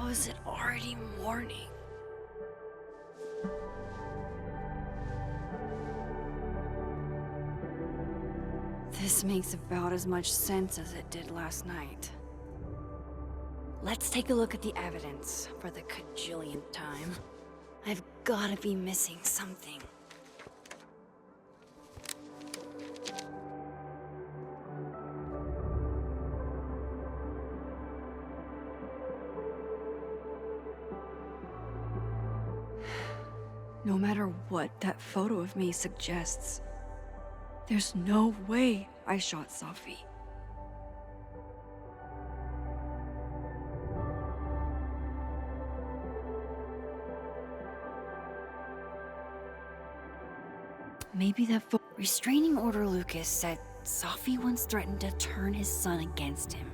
How is it already morning? This makes about as much sense as it did last night. Let's take a look at the evidence for the cajillionth time. I've gotta be missing something. No matter what that photo of me suggests, there's no way I shot Safi. Maybe that restraining order Lucas said Safi once threatened to turn his son against him.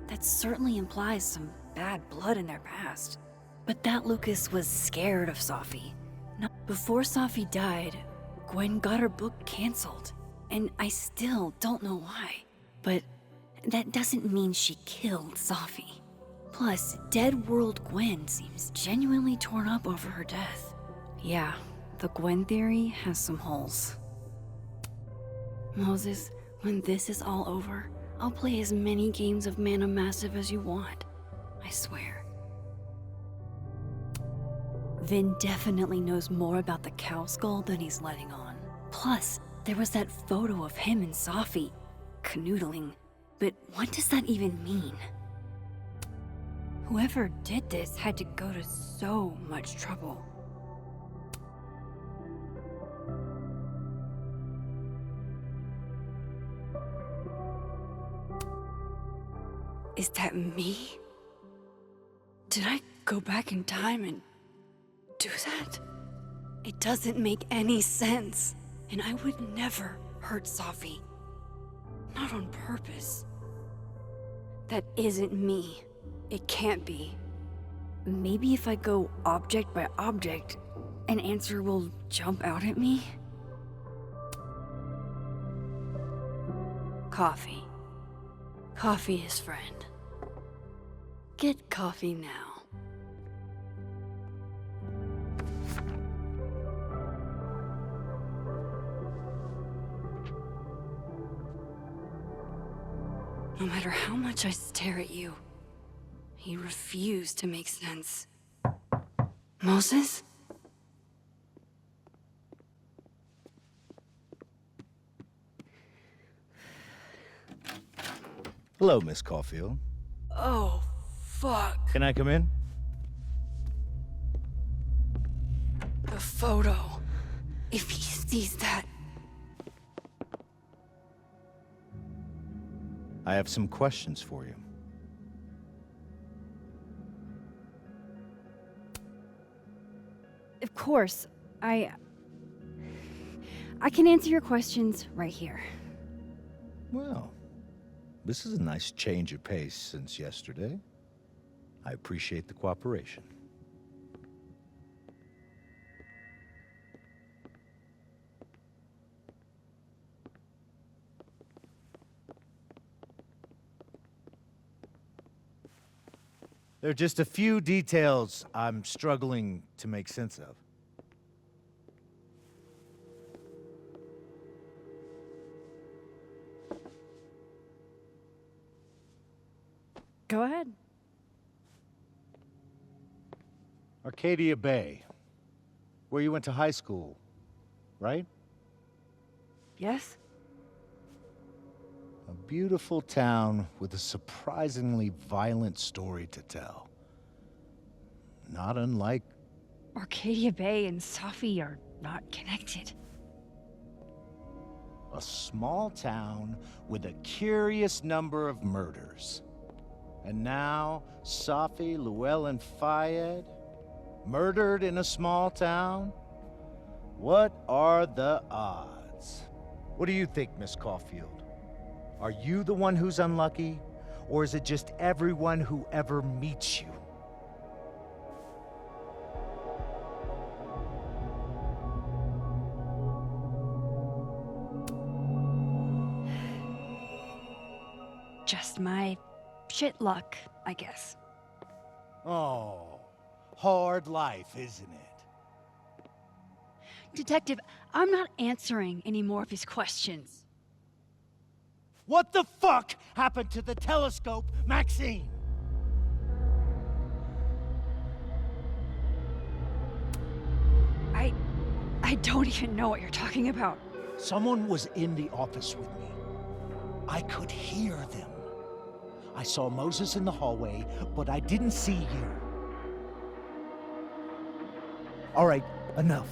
That certainly implies some bad blood in their past. But that Lucas was scared of Safi. Before Safi died, Gwen got her book canceled. And I still don't know why. But that doesn't mean she killed Safi. Plus, Dead World Gwen seems genuinely torn up over her death. Yeah, the Gwen theory has some holes. Moses, when this is all over, I'll play as many games of Mana Massive as you want. I swear. Vin definitely knows more about the cow skull than he's letting on. Plus, there was that photo of him and Safi canoodling. But what does that even mean? Whoever did this had to go to so much trouble. Is that me? Did I go back in time and do that? It doesn't make any sense. And I would never hurt Safi. Not on purpose. That isn't me. It can't be. Maybe if I go object by object, an answer will jump out at me? Coffee. Coffee is friend. Get coffee now. No matter how much I stare at you, you refuse to make sense. Moses? Hello, Miss Caulfield. Oh, fuck. Can I come in? The photo. If he sees that... I have some questions for you. Of course. I can answer your questions right here. Well, this is a nice change of pace since yesterday. I appreciate the cooperation. There are just a few details I'm struggling to make sense of. Go ahead. Arcadia Bay, where you went to high school, right? Yes? A beautiful town with a surprisingly violent story to tell. Not unlike... Arcadia Bay and Safi are not connected. a small town with a curious number of murders. And now, Safi, Llewellyn Fayed, murdered in a small town? What are the odds? What do you think, Miss Caulfield? Are you the one who's unlucky? Or is it just everyone who ever meets you? Just my shit luck, I guess. Oh, hard life, isn't it? Detective, I'm not answering any more of his questions. What the fuck happened to the telescope, Maxine? I don't even know what you're talking about. Someone was in the office with me. I could hear them. I saw Moses in the hallway, but I didn't see you. All right, enough.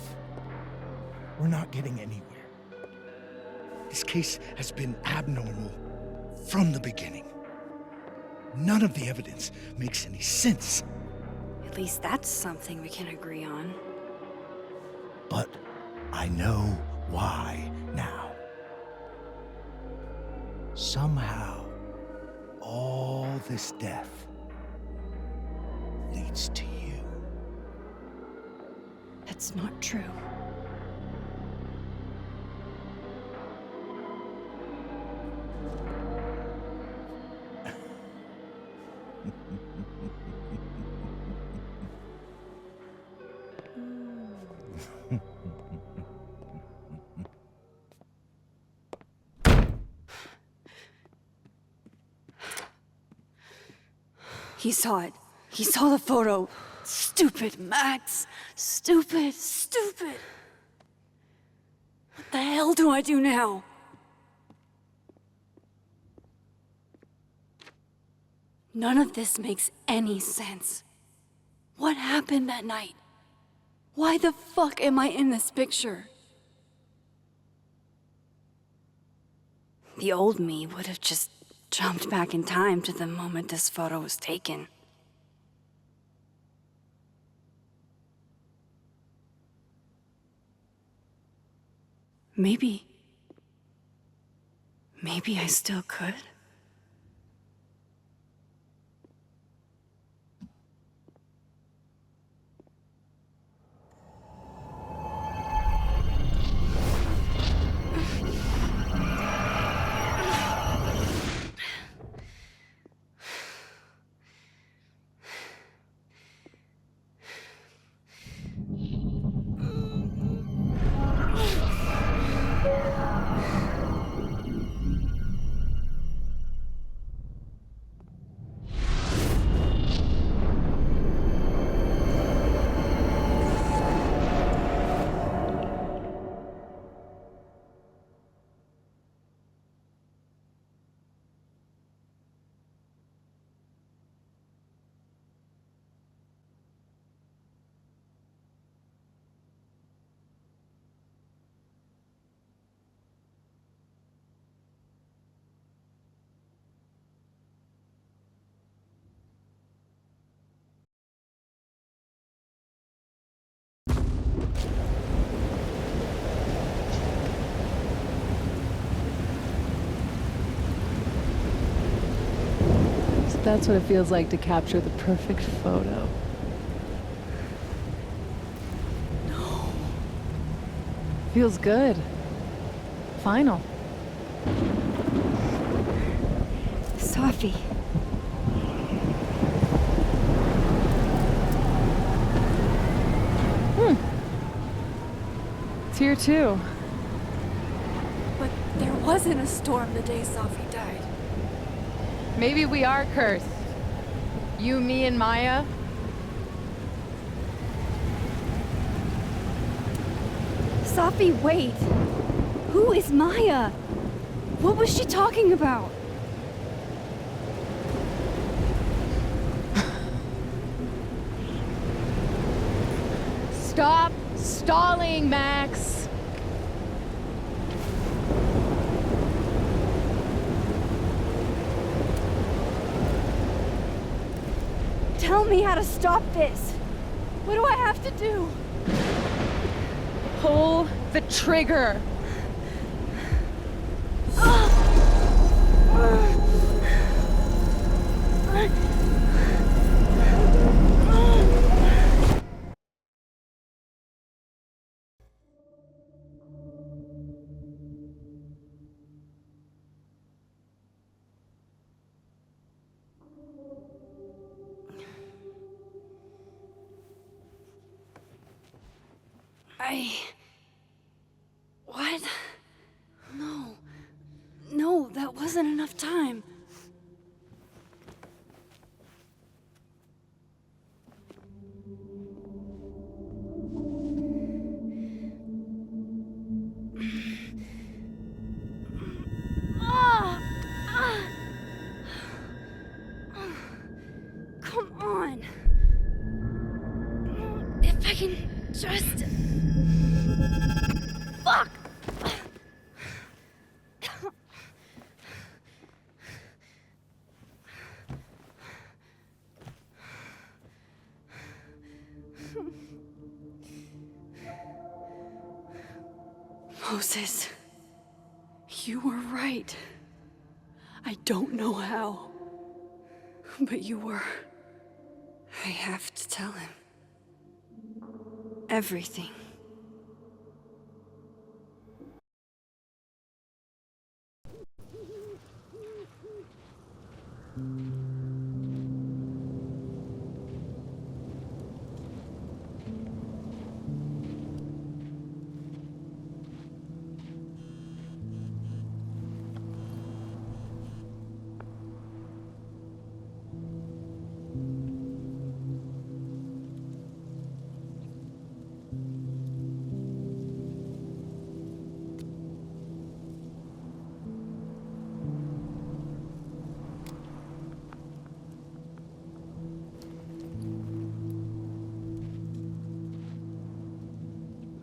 We're not getting anywhere. This case has been abnormal from the beginning. None of the evidence makes any sense. At least that's something we can agree on. But I know why now. Somehow, all this death leads to you. That's not true. He saw it. He saw the photo. Stupid, Max. Stupid, stupid. What the hell do I do now? None of this makes any sense. What happened that night? Why the fuck am I in this picture? The old me would have just jumped back in time to the moment this photo was taken. Maybe I still could. So that's what it feels like to capture the perfect photo. No. Feels good. Final. Safi. It's here too. But there wasn't a storm the day Safi died. Maybe we are cursed. You, me, and Maya. Safi, wait. Who is Maya? What was she talking about? Stop stalling, Max. Tell me how to stop this. What do I have to do? Pull the trigger. What? No. No, that wasn't enough time. Ah! Ah! Come on. If I can just... Fuck! Moses, you were right. I don't know how, but you were. I have to tell him. Everything.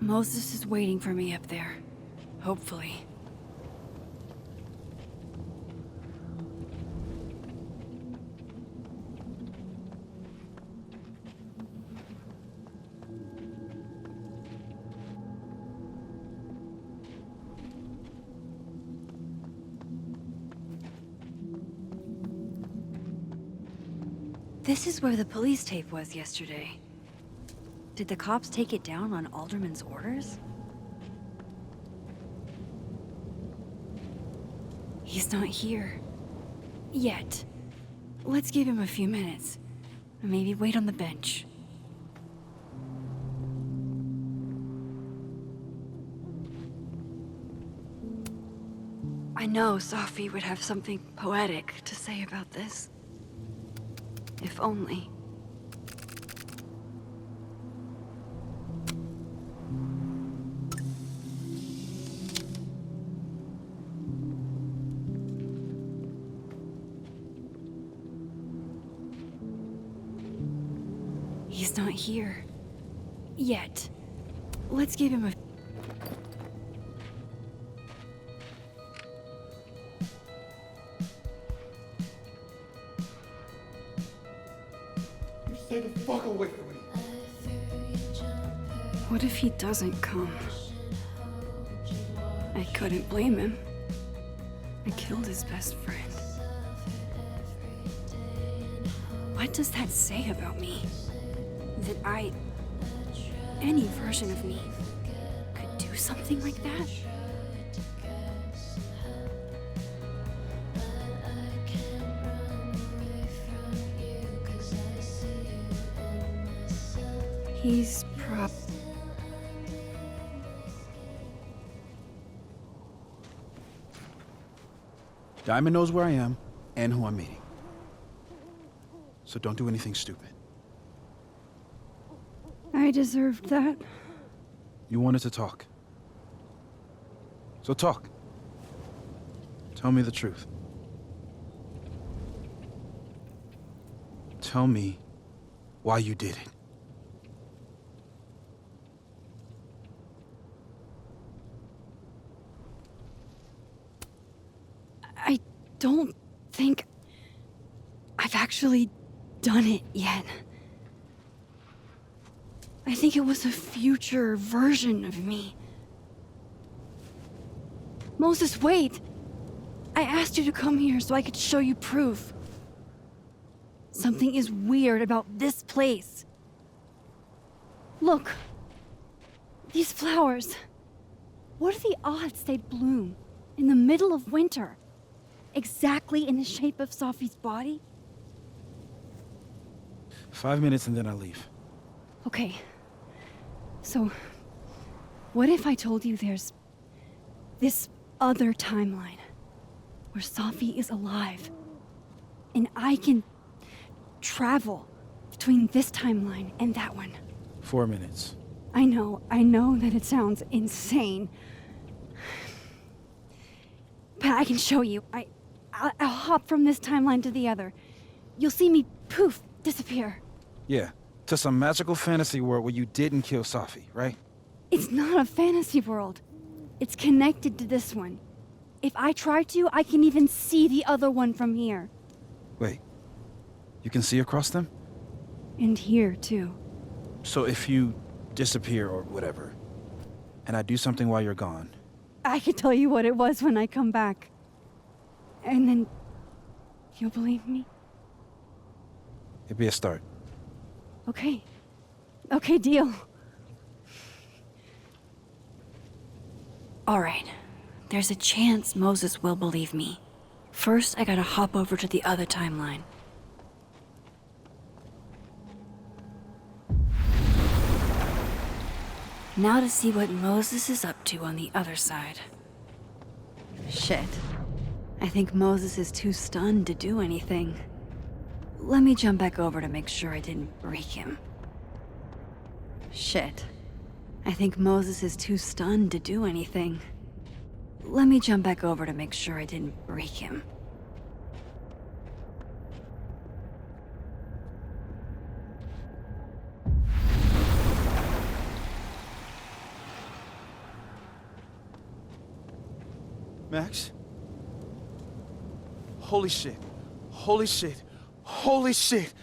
Moses is waiting for me up there. Hopefully. This is where the police tape was yesterday. Did the cops take it down on Alderman's orders? He's not here. Yet. Let's give him a few minutes. Maybe wait on the bench. I know Safi would have something poetic to say about this. If only. He's not here. Yet. Let's give him a... You stay the fuck away from me. What if he doesn't come? I couldn't blame him. I killed his best friend. What does that say about me? That any version of me, could do something like that? He's Diamond knows where I am and who I'm meeting. So don't do anything stupid. I deserved that. You wanted to talk. So talk. Tell me the truth. Tell me why you did it. I don't think I've actually done it yet. I think it was a future version of me. Moses, wait! I asked you to come here so I could show you proof. Something is weird about this place. Look. These flowers. What are the odds they'd bloom in the middle of winter? Exactly in the shape of Safi's body? 5 minutes and then I leave. Okay. So, What if I told you there's this other timeline where Safi is alive and I can travel between this timeline and that one? 4 minutes. I know that it sounds insane. But I can show you. I'll hop from this timeline to the other. You'll see me, poof, disappear. Yeah, to some magical fantasy world where you didn't kill Safi, right? It's not a fantasy world. It's connected to this one. If I try to, I can even see the other one from here. Wait, you can see across them? And here, too. So if you disappear or whatever, and I do something while you're gone, I can tell you what it was when I come back. And then you'll believe me? it'd be a start. Okay. Okay, deal. Alright. There's a chance Moses will believe me. First, I gotta hop over to the other timeline. Now to see what Moses is up to on the other side. Shit. I think Moses is too stunned to do anything. Let me jump back over to make sure I didn't break him. Shit. I think Moses is too stunned to do anything. Let me jump back over to make sure I didn't break him. Max? Holy shit. Holy shit. Holy shit!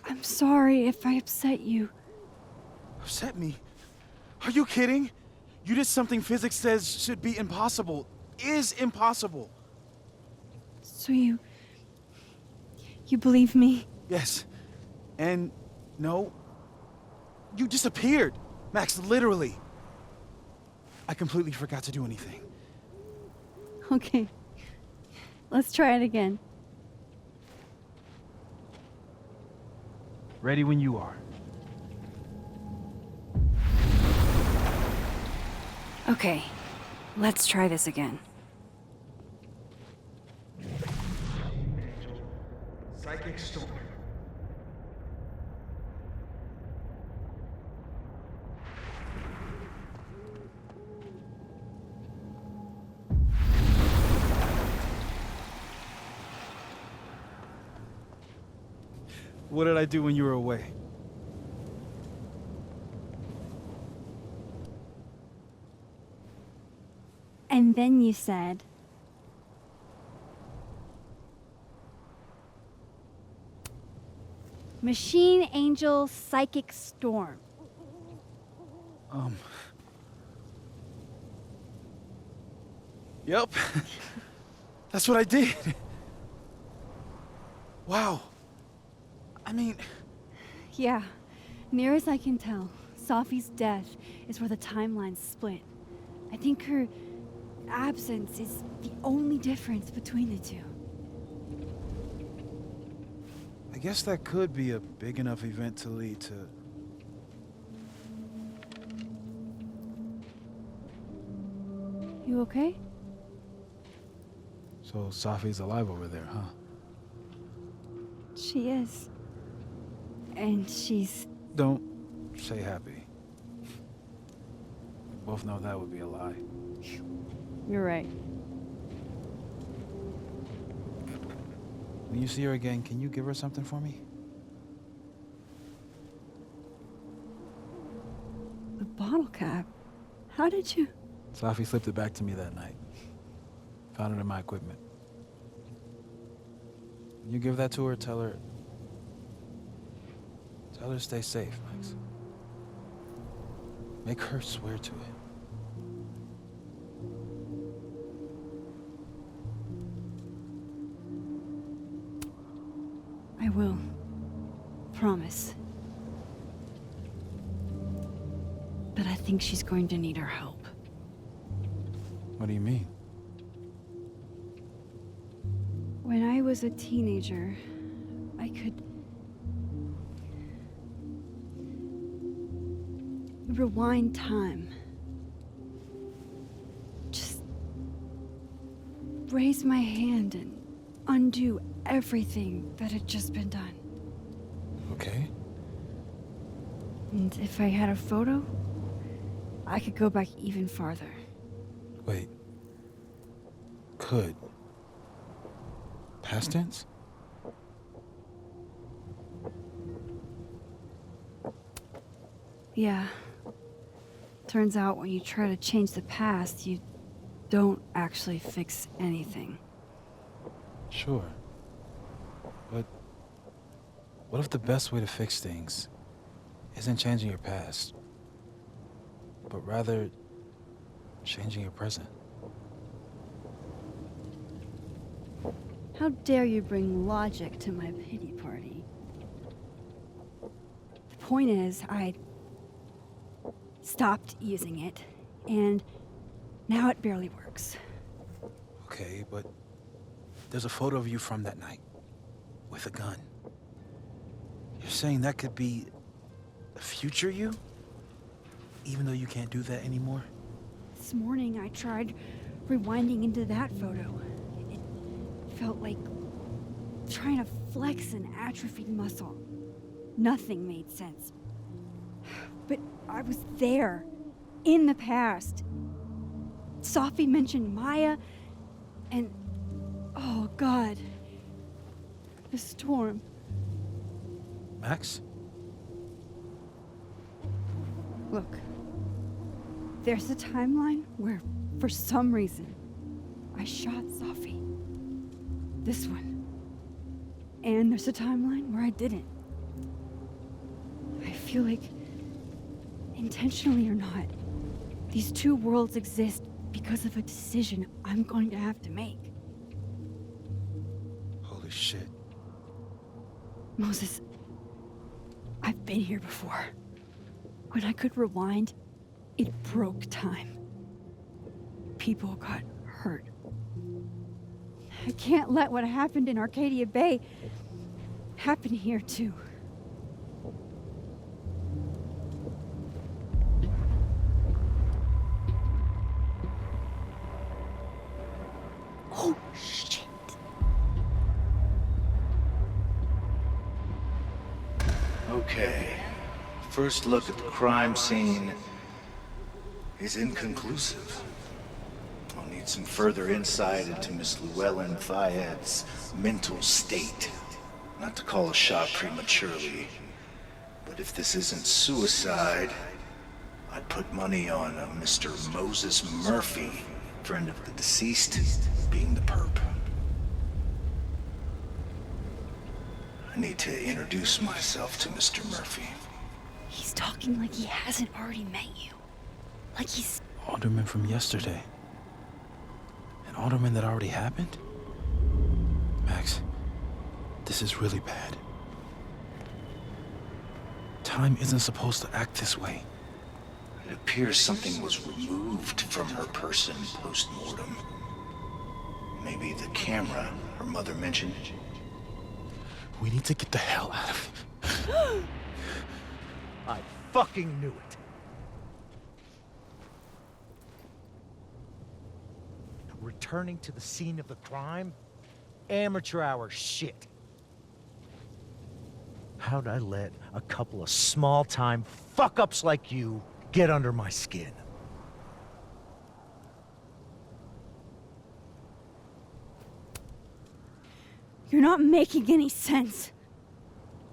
I'm sorry if I upset you. Upset me? Are you kidding? You did something physics says should be impossible. Is impossible. So you believe me? Yes. And no. You disappeared. Max, literally. I completely forgot to do anything. Okay. Let's try it again. Ready when you are. Okay. Let's try this again. Psychic storm. What did I do when you were away? And then you said... Machine Angel Psychic Storm. Yep. That's what I did. Wow. I mean... Yeah. Near as I can tell, Safi's death is where the timelines split. I think her absence is the only difference between the two. I guess that could be a big enough event to lead to... You okay? So Safi's alive over there, huh? She is. And she's... Don't say happy. We both know that would be a lie. You're right. When you see her again, can you give her something for me? The bottle cap? How did you... Safi slipped it back to me that night. Found it in my equipment. When you give that to her, tell her to stay safe, Max. Make her swear to it. I will. Promise. But I think she's going to need our help. What do you mean? When I was a teenager, I could... rewind time. Just raise my hand and undo everything that had just been done. Okay. And if I had a photo, I could go back even farther. Wait. Could. Past tense? Yeah. Turns out when you try to change the past, you don't actually fix anything. Sure. But what if the best way to fix things isn't changing your past, but rather changing your present? How dare you bring logic to my pity party? The point is, I stopped using it, and now it barely works. Okay, but there's a photo of you from that night with a gun. You're saying that could be the future you? Even though you can't do that anymore? This morning, I tried rewinding into that photo. It felt like trying to flex an atrophied muscle. Nothing made sense. But I was there, in the past. Safi mentioned Maya, and oh God, the storm. Max? Look, there's a timeline where, for some reason, I shot Safi. This one. And there's a timeline where I didn't. I feel like, intentionally or not, these two worlds exist because of a decision I'm going to have to make. Holy shit. Moses, I've been here before. When I could rewind, it broke time. People got hurt. I can't let what happened in Arcadia Bay happen here too. Oh, shit. Okay. First look at the crime scene is inconclusive. I'll need some further insight into Miss Llewellyn Fayette's mental state. Not to call a shot prematurely, but if this isn't suicide, I'd put money on a Mr. Moses Murphy, friend of the deceased, being the perp. I need to introduce myself to Mr. Murphy. He's talking like he hasn't already met you. Like he's... Alderman from yesterday. An alderman that already happened? Max, this is really bad. Time isn't supposed to act this way. It appears something was removed from her person post-mortem. Maybe the camera her mother mentioned. We need to get the hell out of here. I fucking knew it. Returning to the scene of the crime? Amateur hour shit. How'd I let a couple of small-time fuck-ups like you get under my skin? You're not making any sense.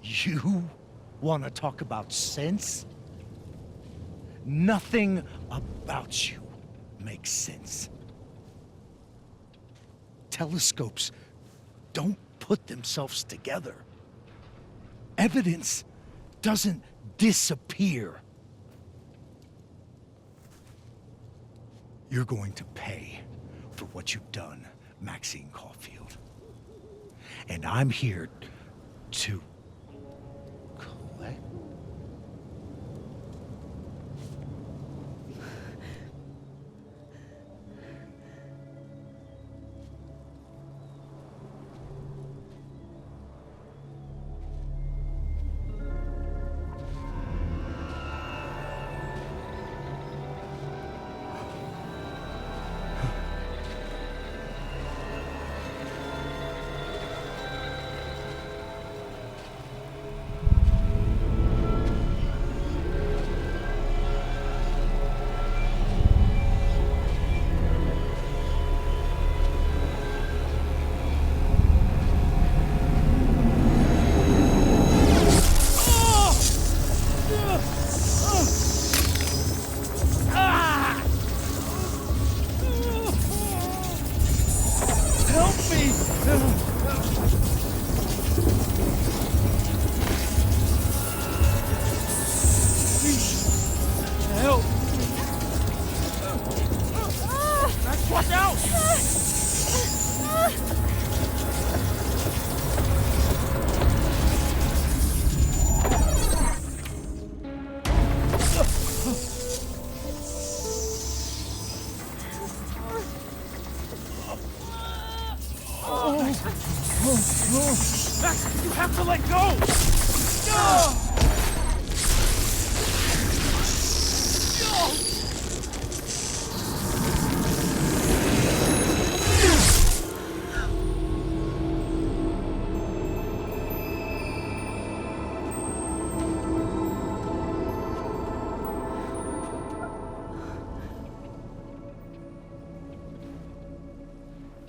You want to talk about sense? Nothing about you makes sense. Telescopes don't put themselves together. Evidence doesn't disappear. You're going to pay for what you've done, Maxine Caulfield. And I'm here to collect.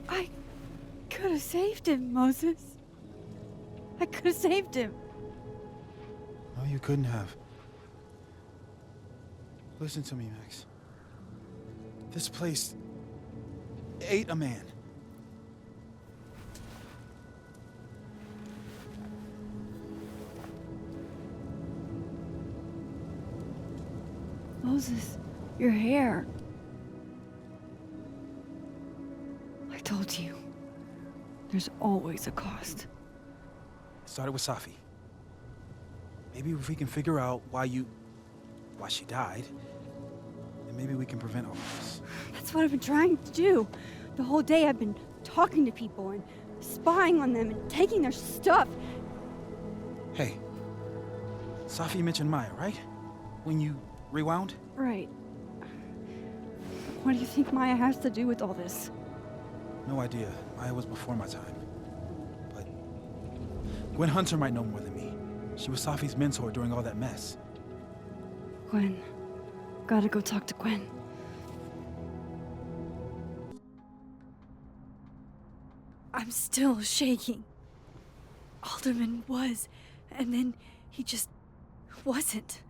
I could have saved him, Moses. I could have saved him. No, you couldn't have. Listen to me, Max. This place ate a man. Moses, your hair. I told you. There's always a cost. It started with Safi. Maybe if we can figure out why she died, then maybe we can prevent all this. That's what I've been trying to do. The whole day I've been talking to people and spying on them and taking their stuff. Hey, Safi mentioned Maya, right? When you rewound? Right. What do you think Maya has to do with all this? No idea. Maya was before my time. But Gwen Hunter might know more than me. She was Safi's mentor during all that mess. Gwen. Gotta go talk to Gwen. I'm still shaking. Alderman was, and then he just wasn't.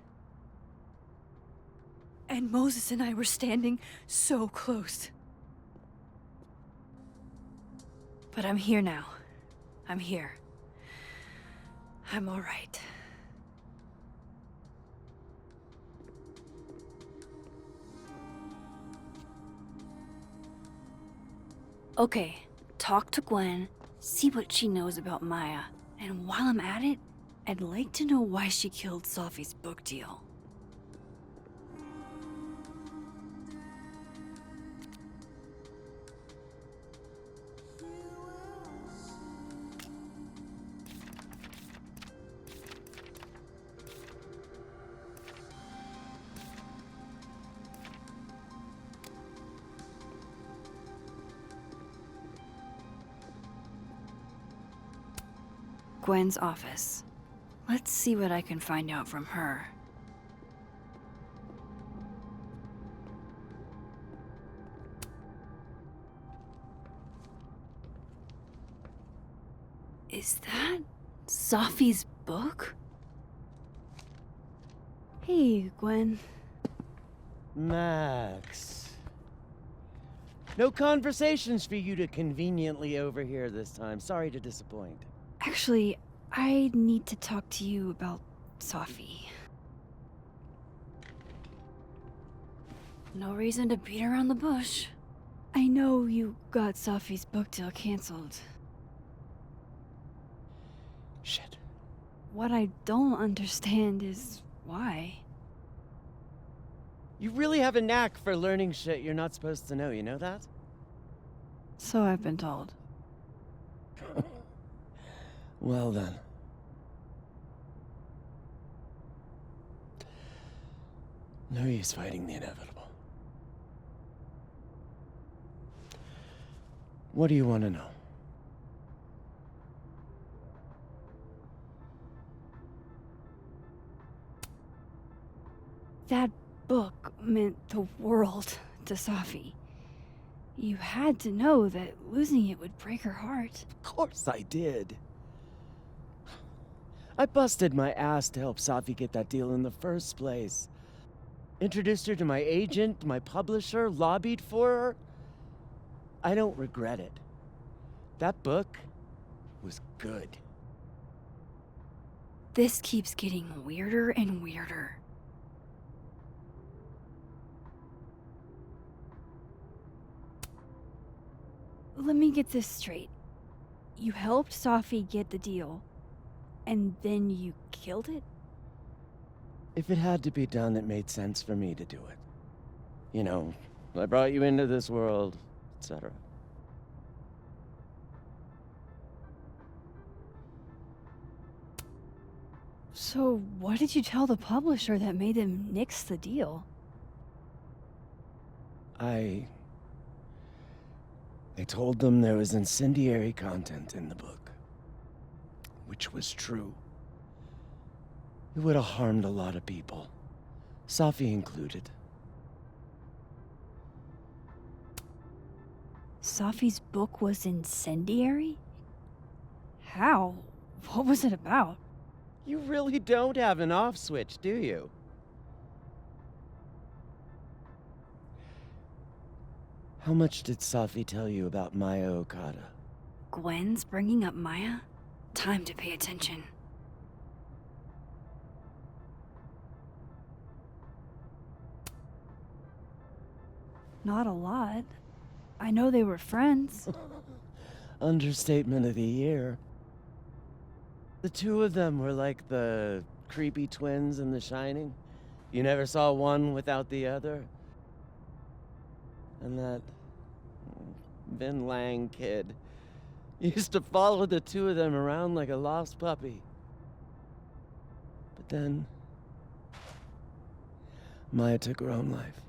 And Moses and I were standing so close. But I'm here now. I'm here. I'm all right. Okay, talk to Gwen, see what she knows about Maya, and while I'm at it, I'd like to know why she killed Safi's book deal. Gwen's office. Let's see what I can find out from her. Is that Safi's book? Hey, Gwen. Max. No conversations for you to conveniently overhear this time. Sorry to disappoint. Actually, I need to talk to you about Safi. No reason to beat around the bush. I know you got Safi's book deal canceled. Shit. What I don't understand is why. You really have a knack for learning shit you're not supposed to know, you know that? So I've been told. Well then. No use fighting the inevitable. What do you want to know? That book meant the world to Safi. You had to know that losing it would break her heart. Of course I did. I busted my ass to help Safi get that deal in the first place. Introduced her to my agent, my publisher, lobbied for her. I don't regret it. That book was good. This keeps getting weirder and weirder. Let me get this straight. You helped Safi get the deal, and then you killed it? If it had to be done, it made sense for me to do it. You know, I brought you into this world, etc. So, what did you tell the publisher that made them nix the deal? I told them there was incendiary content in the book, which was true. It would have harmed a lot of people, Safi included. Safi's book was incendiary? How? What was it about? You really don't have an off switch, do you? How much did Safi tell you about Maya Okada? Gwen's bringing up Maya? Time to pay attention. Not a lot. I know they were friends. Understatement of the year. The two of them were like the creepy twins in The Shining. You never saw one without the other. And that Vin Lang kid used to follow the two of them around like a lost puppy. But then Maya took her own life.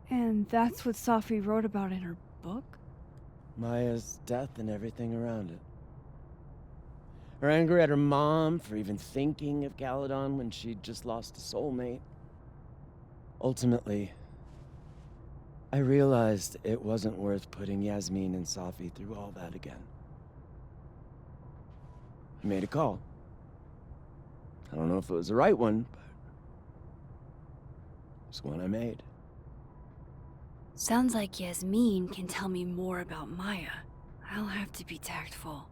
And that's what Safi wrote about in her book? Maya's death and everything around it. Her anger at her mom for even thinking of Caledon when she'd just lost a soulmate. Ultimately, I realized it wasn't worth putting Yasmin and Safi through all that again. I made a call. I don't know if it was the right one, but it's one I made. Sounds like Yasmin can tell me more about Maya. I'll have to be tactful.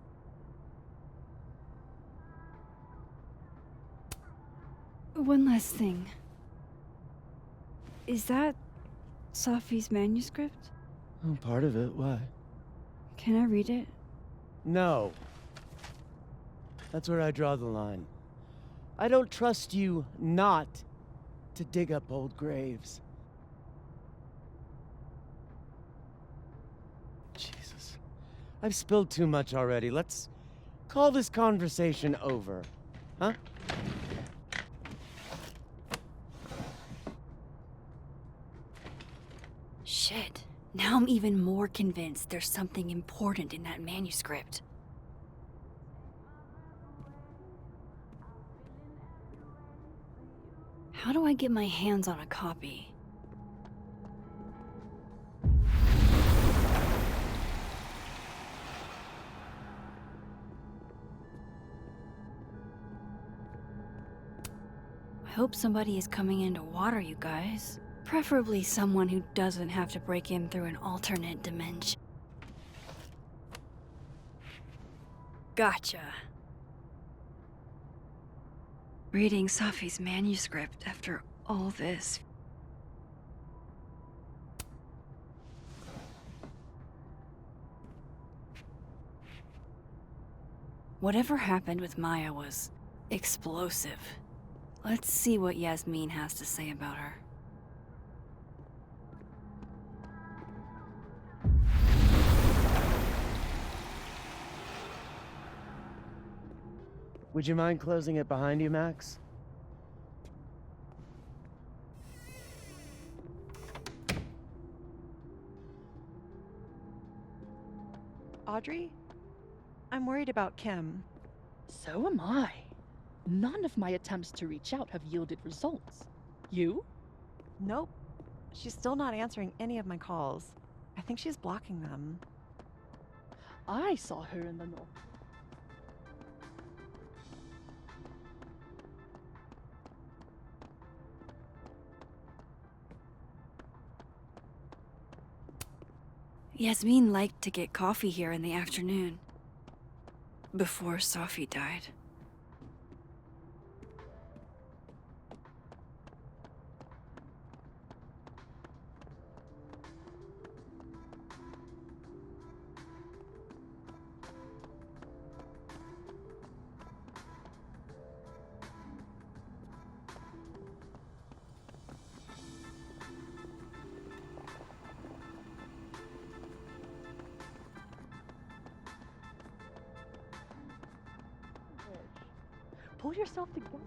One last thing. Is that Safi's manuscript? Oh, part of it, why? Can I read it? No. That's where I draw the line. I don't trust you not to dig up old graves. Jesus. I've spilled too much already. Let's call this conversation over. Huh? Shit. Now I'm even more convinced there's something important in that manuscript. How do I get my hands on a copy? I hope somebody is coming in to water you guys. Preferably someone who doesn't have to break in through an alternate dimension. Gotcha. Reading Safi's manuscript after all this. Whatever happened with Maya was explosive. Let's see what Yasmin has to say about her. Would you mind closing it behind you, Max? Audrey? I'm worried about Kim. So am I. None of my attempts to reach out have yielded results. You? Nope. She's still not answering any of my calls. I think she's blocking them. I saw her in the north. Yasmin liked to get coffee here in the afternoon. Before Safi died. Pull yourself together.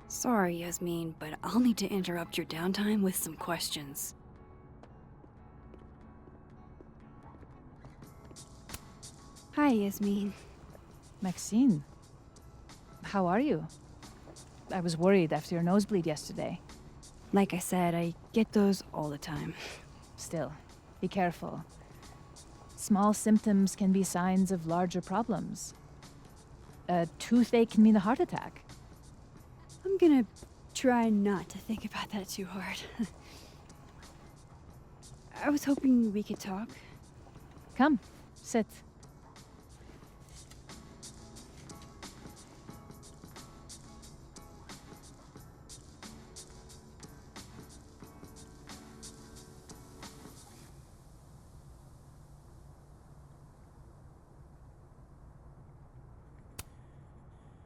Sorry, Yasmin, but I'll need to interrupt your downtime with some questions. Hi, Yasmin. Maxine, how are you? I was worried after your nosebleed yesterday. Like I said, I get those all the time. Still, be careful. Small symptoms can be signs of larger problems. A toothache can mean a heart attack. I'm gonna try not to think about that too hard. I was hoping we could talk. Come, sit.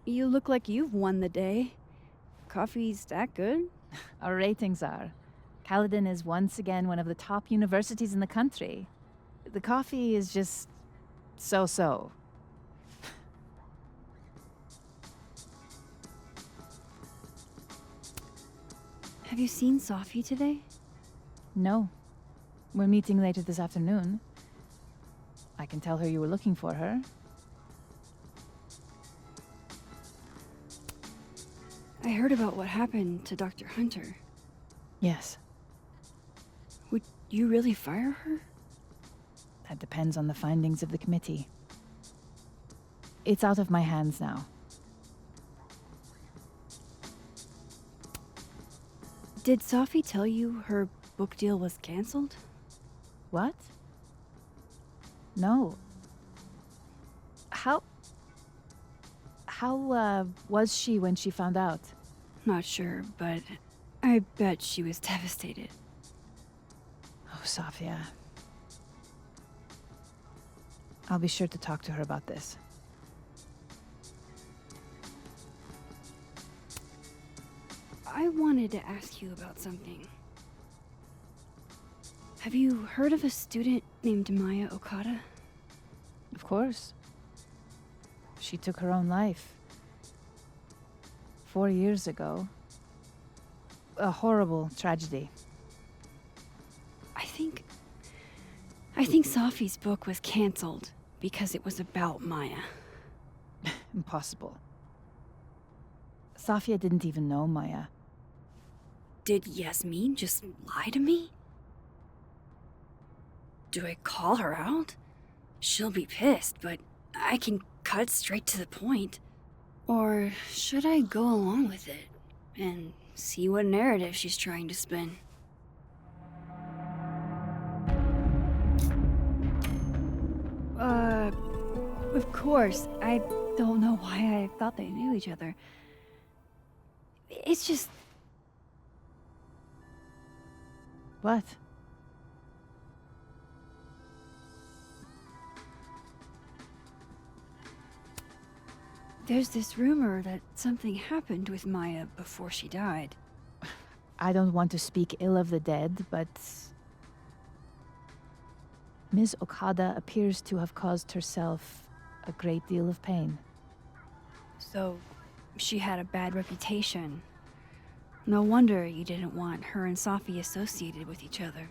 You look like you've won the day. Coffee's that good? Our ratings are. Caledon is once again one of the top universities in the country. The coffee is just so-so. Have you seen Safi today? No. We're meeting later this afternoon. I can tell her you were looking for her. I heard about what happened to Dr. Hunter. Yes, Would you really fire her? that depends on the findings of the committee. It's out of my hands now. Did Safi tell you her book deal was canceled? What? No. How was she when she found out? Not sure, but I bet she was devastated. Oh, Safia. I'll be sure to talk to her about this. I wanted to ask you about something. Have you heard of a student named Maya Okada? Of course. She took her own life. 4 years ago. A horrible tragedy. I think Safi's book was canceled because it was about Maya. Impossible. Safia didn't even know Maya. Did Yasmin just lie to me? Do I call her out? She'll be pissed, but I can cut straight to the point. Or should I go along with it and see what narrative she's trying to spin? Of course. I don't know why I thought they knew each other. It's just... What? There's this rumor that something happened with Maya before she died. I don't want to speak ill of the dead, but Ms. Okada appears to have caused herself a great deal of pain. So, she had a bad reputation. No wonder you didn't want her and Safi associated with each other.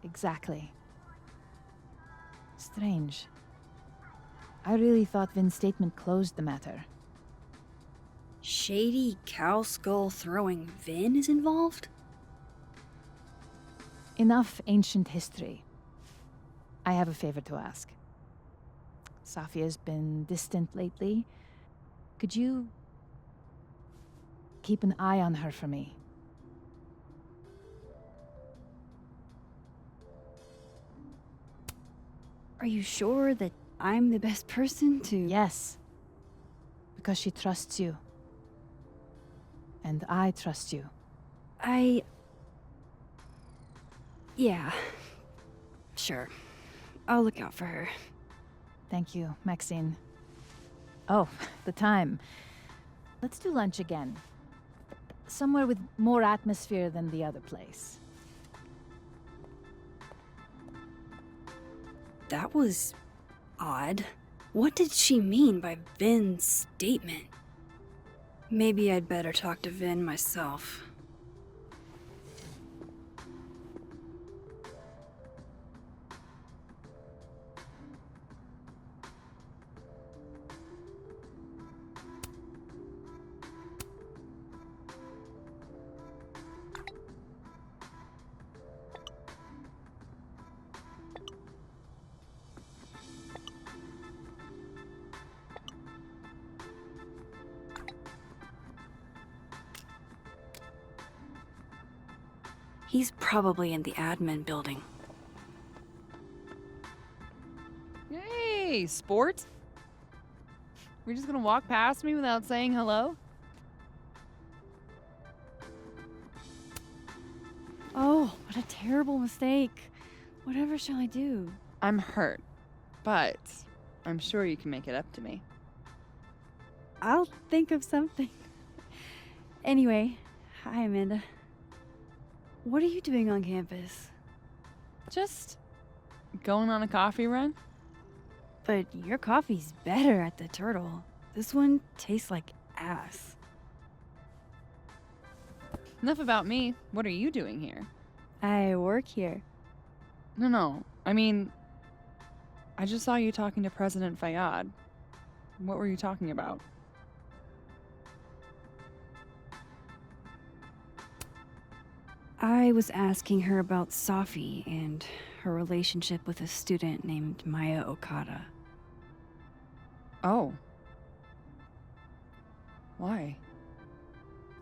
Exactly. Strange. I really thought Vin's statement closed the matter. Shady cow skull throwing Vin is involved? Enough ancient history. I have a favor to ask. Safia's been distant lately. Could you keep an eye on her for me? Are you sure that I'm the best person to... Yes. Because she trusts you. And I trust you. Yeah. Sure. I'll look out for her. Thank you, Maxine. Oh, the time. Let's do lunch again. Somewhere with more atmosphere than the other place. That was odd. What did she mean by Vin's statement? Maybe I'd better talk to Vin myself. He's probably in the admin building. Hey, sport? We're just gonna walk past me without saying hello? Oh, what a terrible mistake. Whatever shall I do? I'm hurt, but I'm sure you can make it up to me. I'll think of something. Anyway, hi Amanda. What are you doing on campus? Just going on a coffee run? But your coffee's better at the Turtle. This one tastes like ass. Enough about me. What are you doing here? I work here. No. I mean, I just saw you talking to President Fayyad. What were you talking about? I was asking her about Safi and her relationship with a student named Maya Okada. Oh. Why?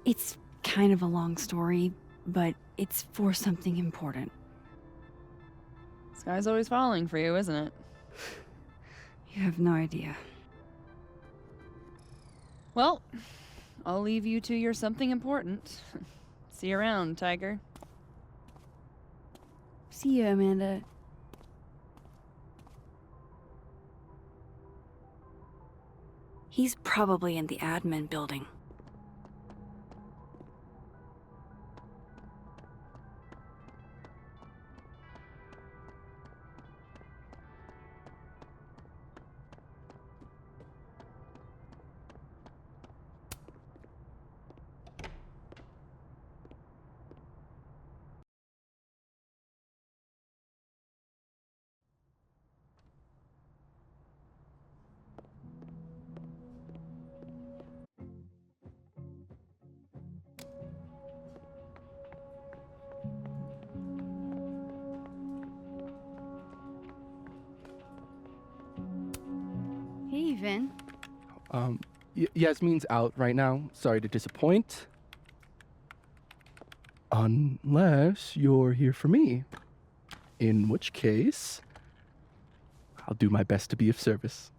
It's kind of a long story, but it's for something important. Sky's always falling for you, isn't it? You have no idea. Well, I'll leave you to your something important. See you around, Tiger. See you, Amanda. He's probably in the admin building. Hey, Vin. Yasmin's out right now. Sorry to disappoint. Unless you're here for me. In which case, I'll do my best to be of service.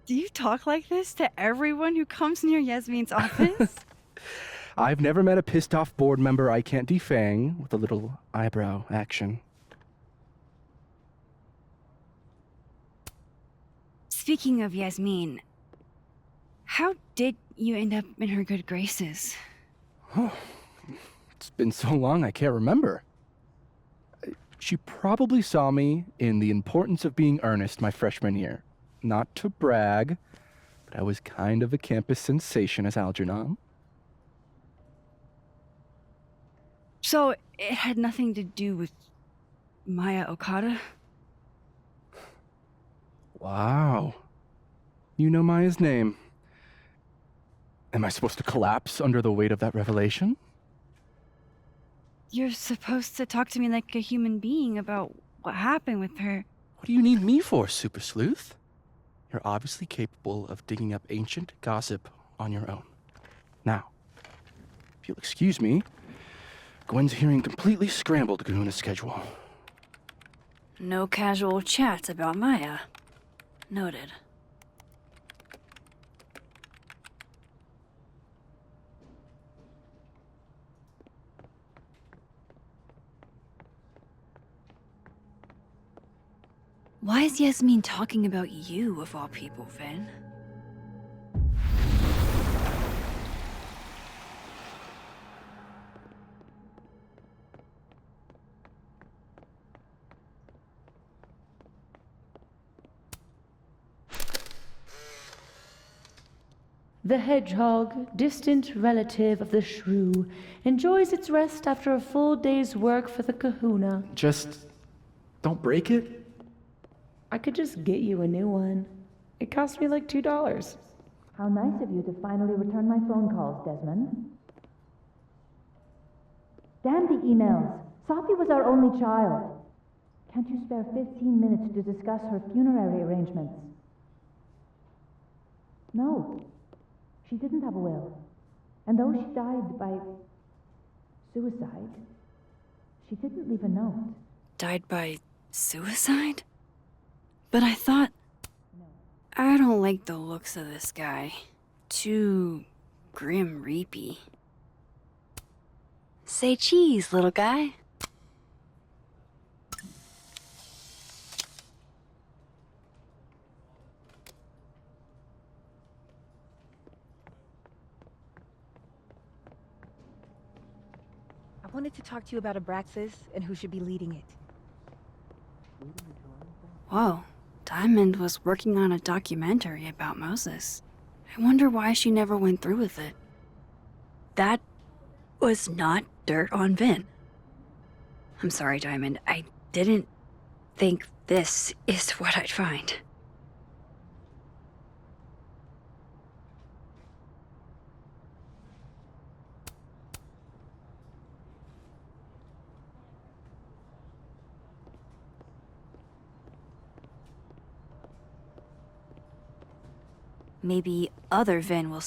Do you talk like this to everyone who comes near Yasmin's office? I've never met a pissed off board member I can't defang with a little eyebrow action. Speaking of Yasmin, how did you end up in her good graces? Oh, it's been so long I can't remember. She probably saw me in The Importance of Being Earnest my freshman year. Not to brag, but I was kind of a campus sensation as Algernon. So it had nothing to do with Maya Okada? Wow. You know Maya's name. Am I supposed to collapse under the weight of that revelation? You're supposed to talk to me like a human being about what happened with her. What do you need me for, Super Sleuth? You're obviously capable of digging up ancient gossip on your own. Now, if you'll excuse me, Gwen's hearing completely scrambled Kahuna schedule. No casual chats about Maya. Noted. Why is Yasmin talking about you, of all people, Vin? The hedgehog, distant relative of the shrew, enjoys its rest after a full day's work for the kahuna. Just don't break it? I could just get you a new one. It cost me like $2. How nice of you to finally return my phone calls, Desmond. Damn the emails. Safi was our only child. Can't you spare 15 minutes to discuss her funerary arrangements? No. She didn't have a will. And though she died by suicide, she didn't leave a note. Died by suicide? But I thought... I don't like the looks of this guy. Too grim reapy. Say cheese, little guy. I wanted to talk to you about Abraxas and who should be leading it. Whoa, Diamond was working on a documentary about Moses. I wonder why she never went through with it. That was not dirt on Vin. I'm sorry, Diamond. I didn't think this is what I'd find. Maybe other Vin will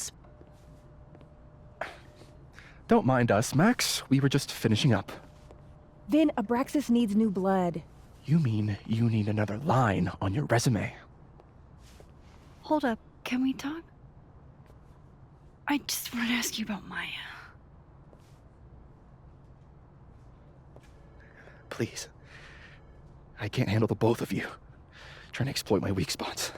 Don't mind us, Max. We were just finishing up. Vin, Abraxas needs new blood. You mean you need another line on your resume? Hold up, can we talk? I just want to ask you about Maya. Please. I can't handle the both of you. Trying to exploit my weak spots.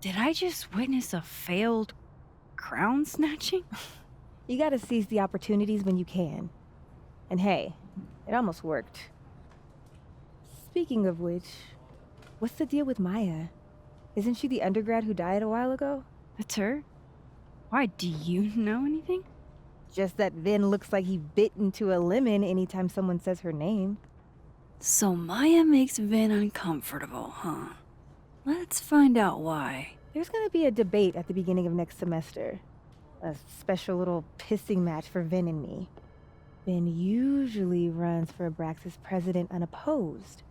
Did I just witness a failed crown snatching? You gotta seize the opportunities when you can. And hey, it almost worked. Speaking of which, what's the deal with Maya? Isn't she the undergrad who died a while ago? That's her? Why, do you know anything? Just that Vin looks like he bit into a lemon anytime someone says her name. So Maya makes Vin uncomfortable, huh? Let's find out why. There's gonna be a debate at the beginning of next semester. A special little pissing match for Vin and me. Vin usually runs for Abraxas president unopposed.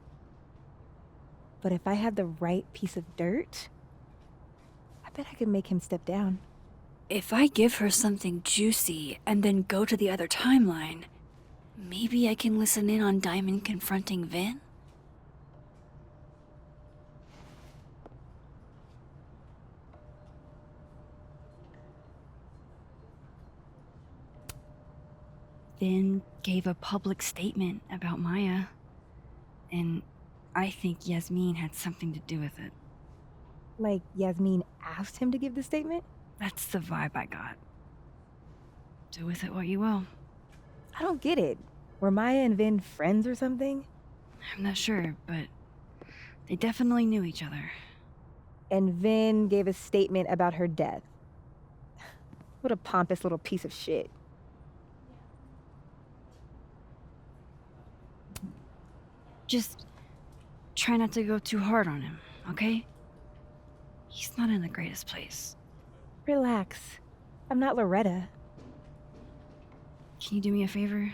But if I had the right piece of dirt, I bet I could make him step down. If I give her something juicy and then go to the other timeline, maybe I can listen in on Diamond confronting Vin? Vin gave a public statement about Maya, and I think Yasmin had something to do with it. Like Yasmin asked him to give the statement? That's the vibe I got. Do with it what you will. I don't get it. Were Maya and Vin friends or something? I'm not sure, but they definitely knew each other. And Vin gave a statement about her death. What a pompous little piece of shit. Just try not to go too hard on him, okay? He's not in the greatest place. Relax. I'm not Loretta. Can you do me a favor?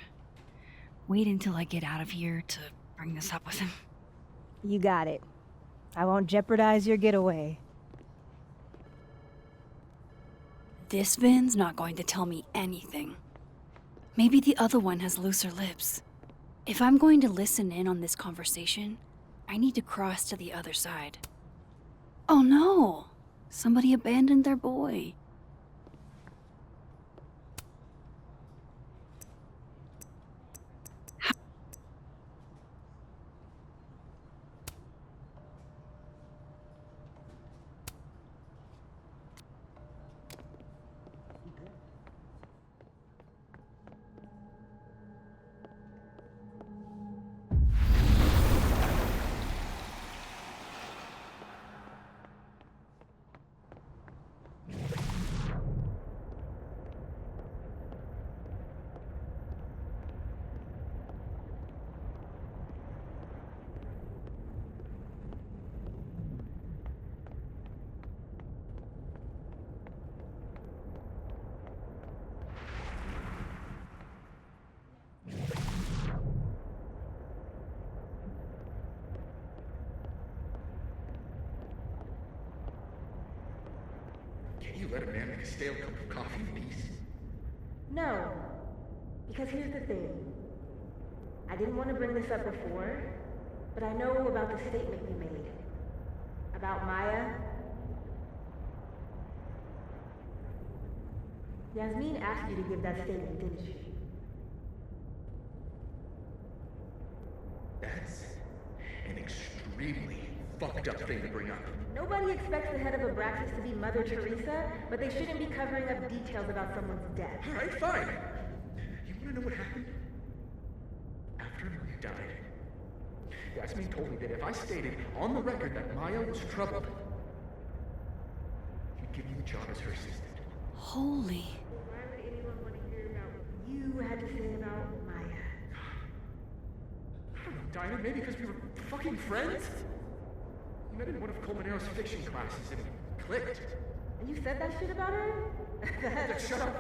Wait until I get out of here to bring this up with him. You got it. I won't jeopardize your getaway. This Vin's not going to tell me anything. Maybe the other one has looser lips. If I'm going to listen in on this conversation, I need to cross to the other side. Oh no! Somebody abandoned their boy. You let a man make a stale cup of coffee in peace? No. Because here's the thing. I didn't want to bring this up before, but I know about the statement you made. About Maya. Yasmin asked you to give that statement, didn't she? That's an extremely fucked up thing to bring up. Nobody expects the head of Abraxas to be Mother Teresa, but they shouldn't be covering up details about someone's death. Alright, fine. You wanna know what happened? After Maya died, Yasmin told me that if I stated on the record that Maya was troubled, he'd give me the job as her assistant. Holy. Why would anyone want to hear about what you had to say about Maya? I don't know, Dinah, maybe because we were fucking friends? We met in one of Colmenaro's fiction classes and we clicked. And you said that shit about her? Shut up!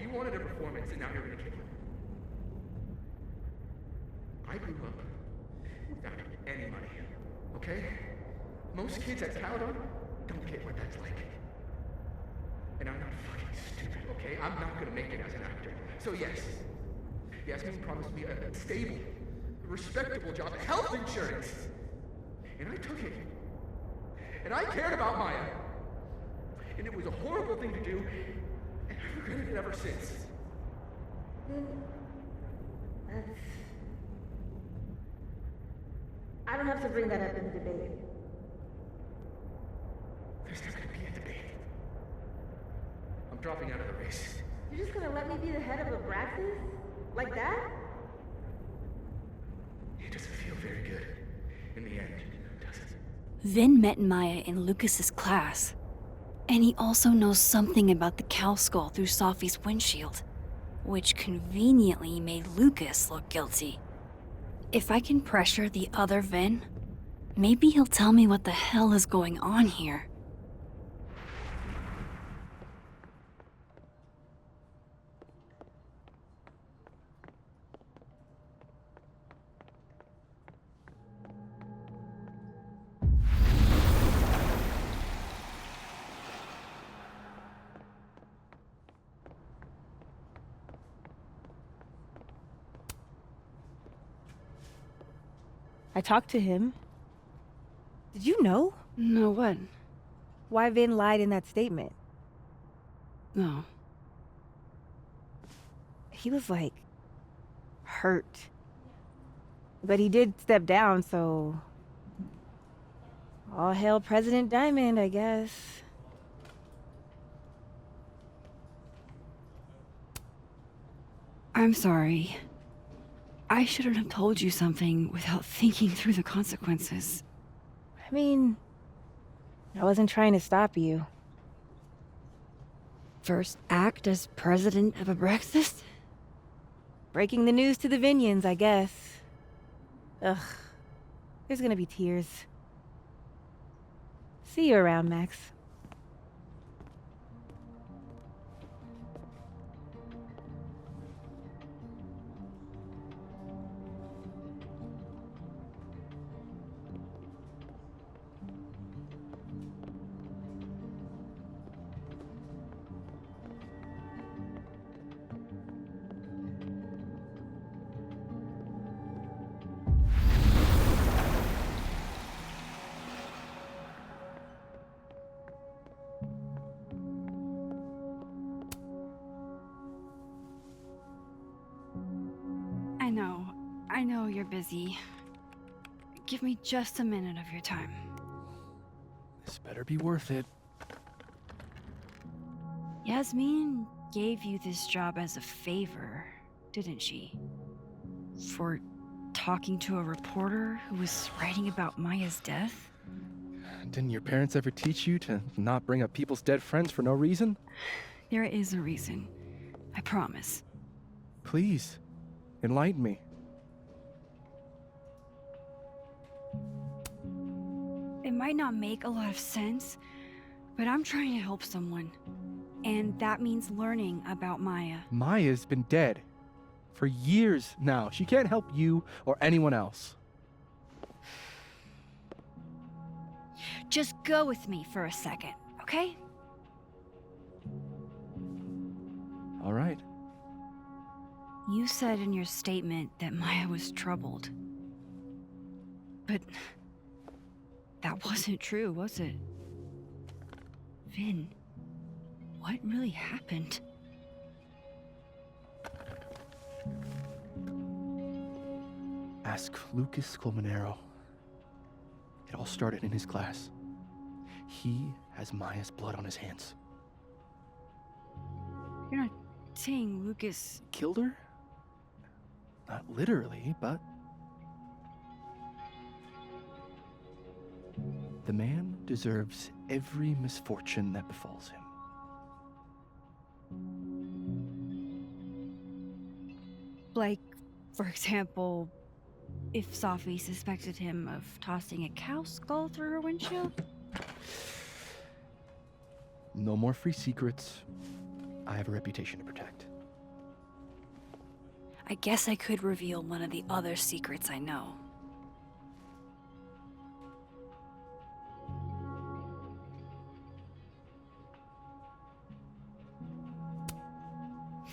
You wanted a performance and now you're gonna kick it. I grew up without any money, okay? Most kids at Caledon don't get what that's like. And I'm not fucking stupid, okay? I'm not gonna make it as an actor. So yes, Yasmin promised me a stable, respectable job, health insurance. And I took it. And I cared about Maya. And it was a horrible thing to do, and I've regretted it ever since. That's... I don't have to bring that up in the debate. There's not gonna be a debate. I'm dropping out of the race. You're just gonna let me be the head of Abraxas? Like that? It doesn't feel very good. In the end, does it? Vin met Maya in Lucas's class. And he also knows something about the cow skull through Safi's windshield, which conveniently made Lucas look guilty. If I can pressure the other Vin, maybe he'll tell me what the hell is going on here. I talked to him. Did you know? No, what? Why Vin lied in that statement. No. He was like... hurt. But he did step down, so... all hail President Diamond, I guess. I'm sorry. I shouldn't have told you something without thinking through the consequences. I mean... I wasn't trying to stop you. First act as president of Abraxas? Breaking the news to the Vinians, I guess. Ugh. There's gonna be tears. See you around, Max. I know you're busy. Give me just a minute of your time. This better be worth it. Yasmin gave you this job as a favor, didn't she? For talking to a reporter who was writing about Maya's death? Didn't your parents ever teach you to not bring up people's dead friends for no reason? There is a reason. I promise. Please, enlighten me. It might not make a lot of sense, but I'm trying to help someone. And that means learning about Maya. Maya's been dead for years now. She can't help you or anyone else. Just go with me for a second, okay? said in your statement that Maya was troubled. But that wasn't true, was it? Vin, what really happened? Ask Lucas Colmenero. It all started in his class. He has Maya's blood on his hands. You're not saying Lucas... Killed her? Not literally, but... The man deserves every misfortune that befalls him. Like, for example, if Safi suspected him of tossing a cow skull through her windshield? No more free secrets. I have a reputation to protect. I guess I could reveal one of the other secrets I know.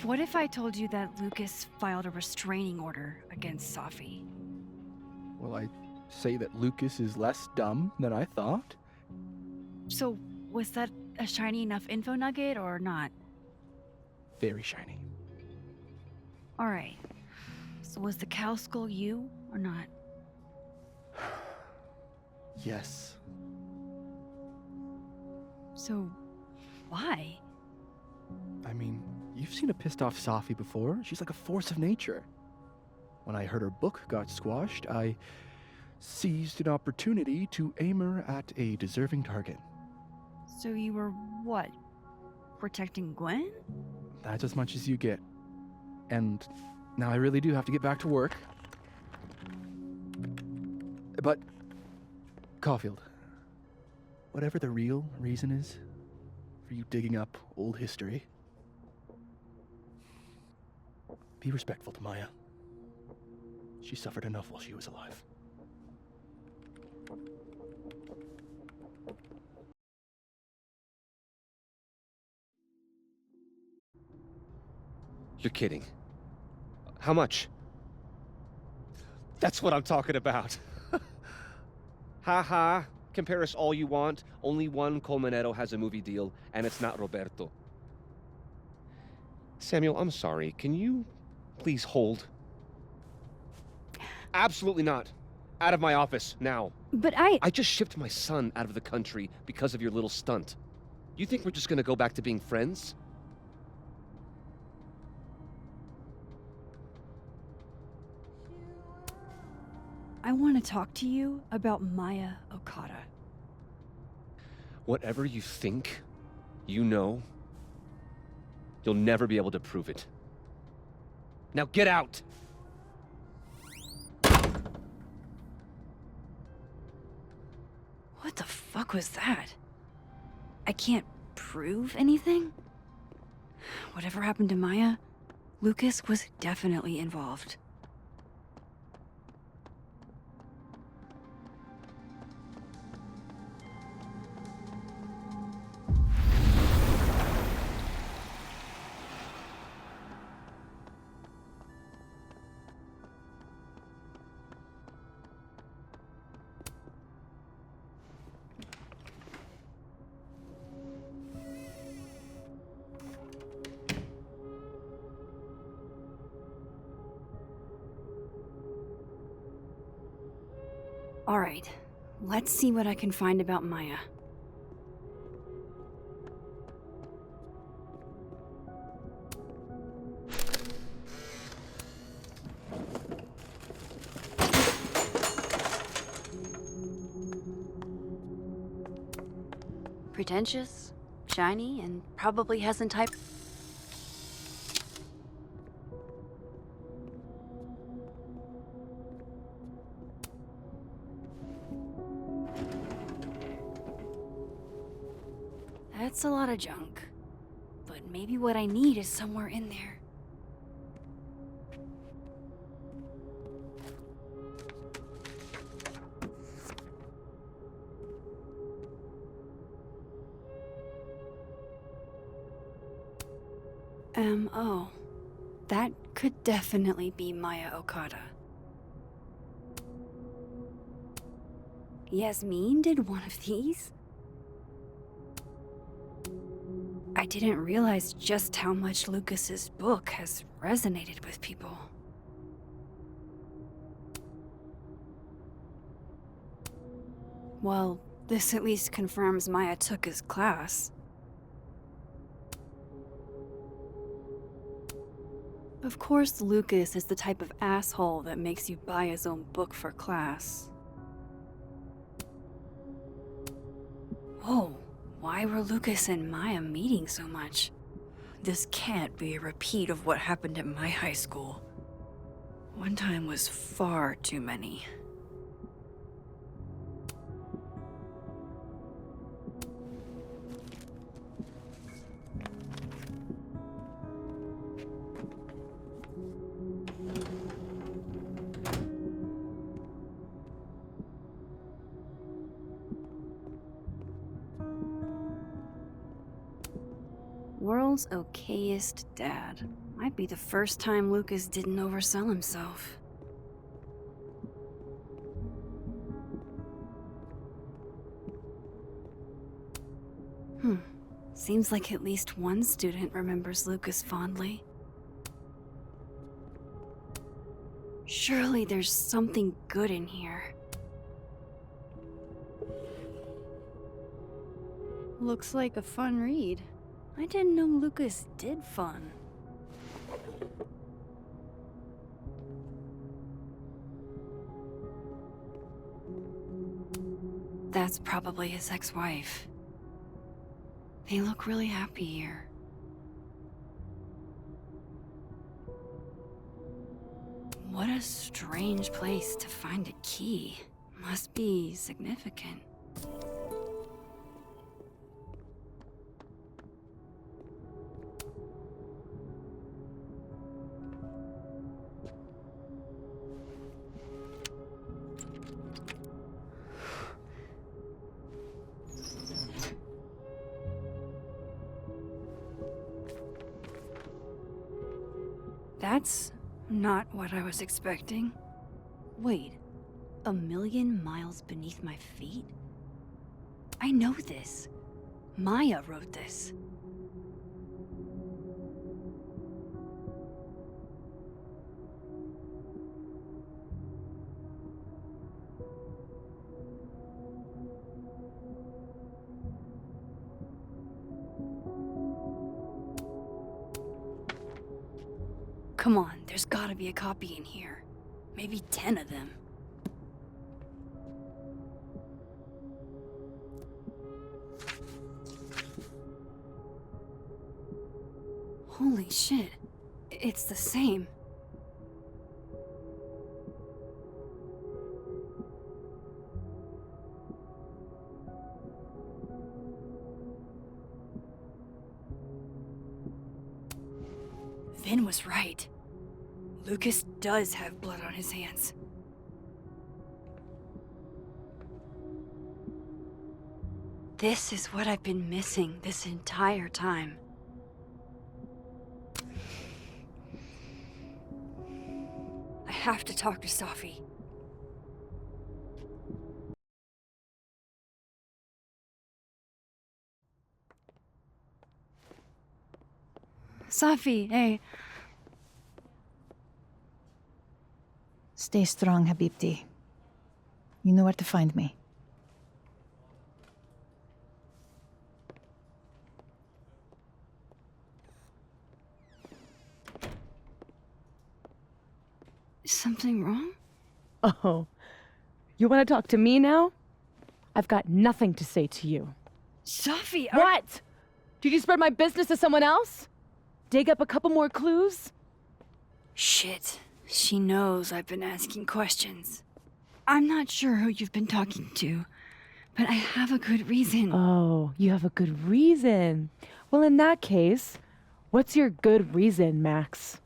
What if I told you that Lucas filed a restraining order against Safi? Will I say that Lucas is less dumb than I thought? So, was that a shiny enough info nugget or not? Very shiny. Alright. So was the cow skull you or not? Yes. So, why? I mean, you've seen a pissed off Safi before. She's like a force of nature. When I heard her book got squashed, I seized an opportunity to aim her at a deserving target. So you were what? Protecting Gwen? That's as much as you get. And now I really do have to get back to work. But, Caulfield, whatever the real reason is for you digging up old history, be respectful to Maya. She suffered enough while she was alive. You're kidding. How much? That's what I'm talking about. Ha ha. Compare us all you want. Only one Colmenero has a movie deal, and it's not Roberto. Samuel, I'm sorry. Can you please hold? Absolutely not. Out of my office, now. But I just shipped my son out of the country because of your little stunt. You think we're just gonna go back to being friends? I want to talk to you about Maya Okada. Whatever you think, you know, you'll never be able to prove it. Now get out! What the fuck was that? I can't prove anything? Whatever happened to Maya, Lucas was definitely involved. All right, let's see what I can find about Maya. Pretentious, shiny, and probably hasn't typed. That's a lot of junk. But maybe what I need is somewhere in there. Oh. That could definitely be Maya Okada. Yasmin did one of these? I didn't realize just how much Lucas's book has resonated with people. Well, this at least confirms Maya took his class. Of course, Lucas is the type of asshole that makes you buy his own book for class. Whoa, why were Lucas and Maya meeting so much? This can't be a repeat of what happened at my high school. One time was far too many. World's okayest dad. Might be the first time Lucas didn't oversell himself. Seems like at least one student remembers Lucas fondly. Surely there's something good in here. Looks like a fun read. I didn't know Lucas did fun. That's probably his ex-wife. They look really happy here. What a strange place to find a key. Must be significant. That's not what I was expecting. Wait, 1,000,000 miles beneath my feet? I know this. Maya wrote this. Come on, there's gotta be a copy in here. Maybe 10 of them. Holy shit. It's the same. Vin was right. Lucas does have blood on his hands. This is what I've been missing this entire time. I have to talk to Safi. Safi, hey. Stay strong, Habibti. You know where to find me. Is something wrong? Oh, you want to talk to me now? I've got nothing to say to you. Safi, What? Did you spread my business to someone else? Dig up a couple more clues? Shit. She knows I've been asking questions. I'm not sure who you've been talking to, but I have a good reason. Oh, you have a good reason. Well, in that case, what's your good reason, Max?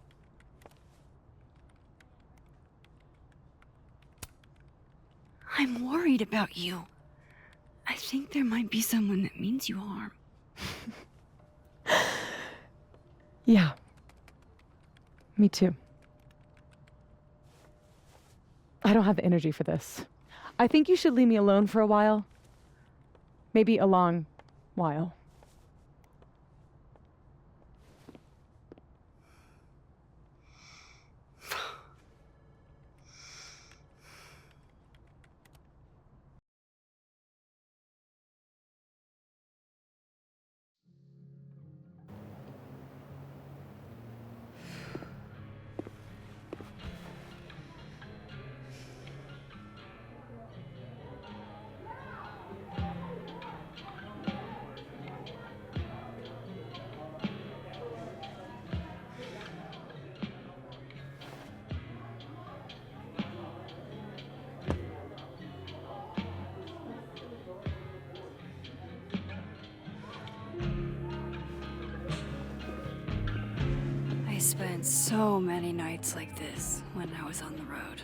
I'm worried about you. I think there might be someone that means you harm. Yeah. Me too. I don't have the energy for this. I think you should leave me alone for a while. Maybe a long while. I spent so many nights like this when I was on the road.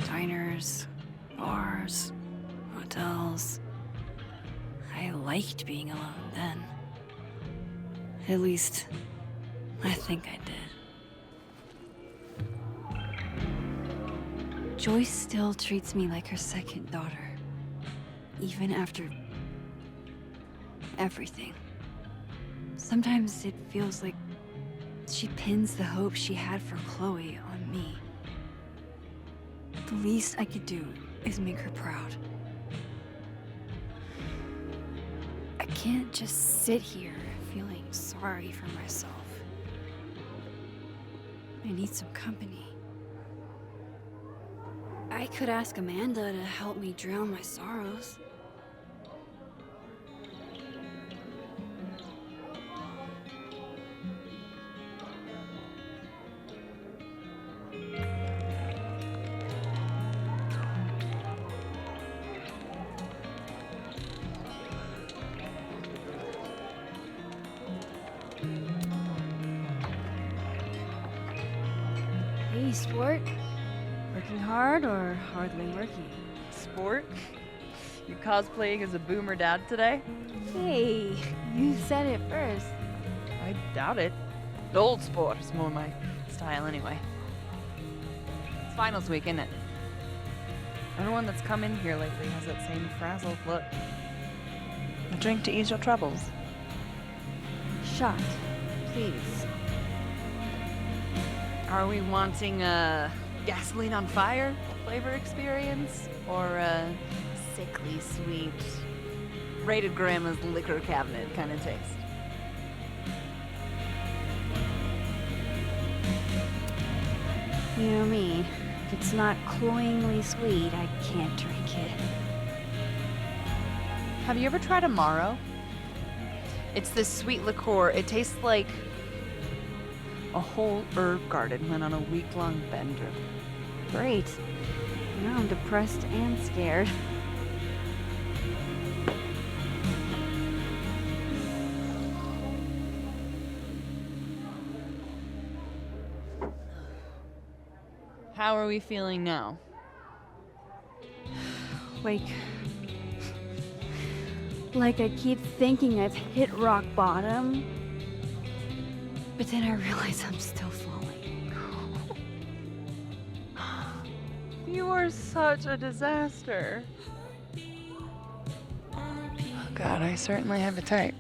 Diners, bars, hotels. I liked being alone then. At least, I think I did. Joyce still treats me like her second daughter, even after everything. Sometimes it feels like she pins the hope she had for Chloe on me. The least I could do is make her proud. I can't just sit here feeling sorry for myself. I need some company. I could ask Amanda to help me drown my sorrows. Hey, sport. Working hard or hardly working? Sport? You cosplaying as a boomer dad today? Hey, you said it first. I doubt it. The old sport is more my style anyway. It's finals week, isn't it? Everyone that's come in here lately has that same frazzled look. A drink to ease your troubles. Shot, please. Are we wanting a gasoline on fire flavor experience? Or a sickly sweet, rated grandma's liquor cabinet kind of taste? You know me. If it's not cloyingly sweet, I can't drink it. Have you ever tried Amaro? It's this sweet liqueur. It tastes like a whole herb garden went on a week-long bender. Great. Now I'm depressed and scared. How are we feeling now? Like I keep thinking I've hit rock bottom, but then I realize I'm still falling. You are such a disaster. Oh God, I certainly have a type.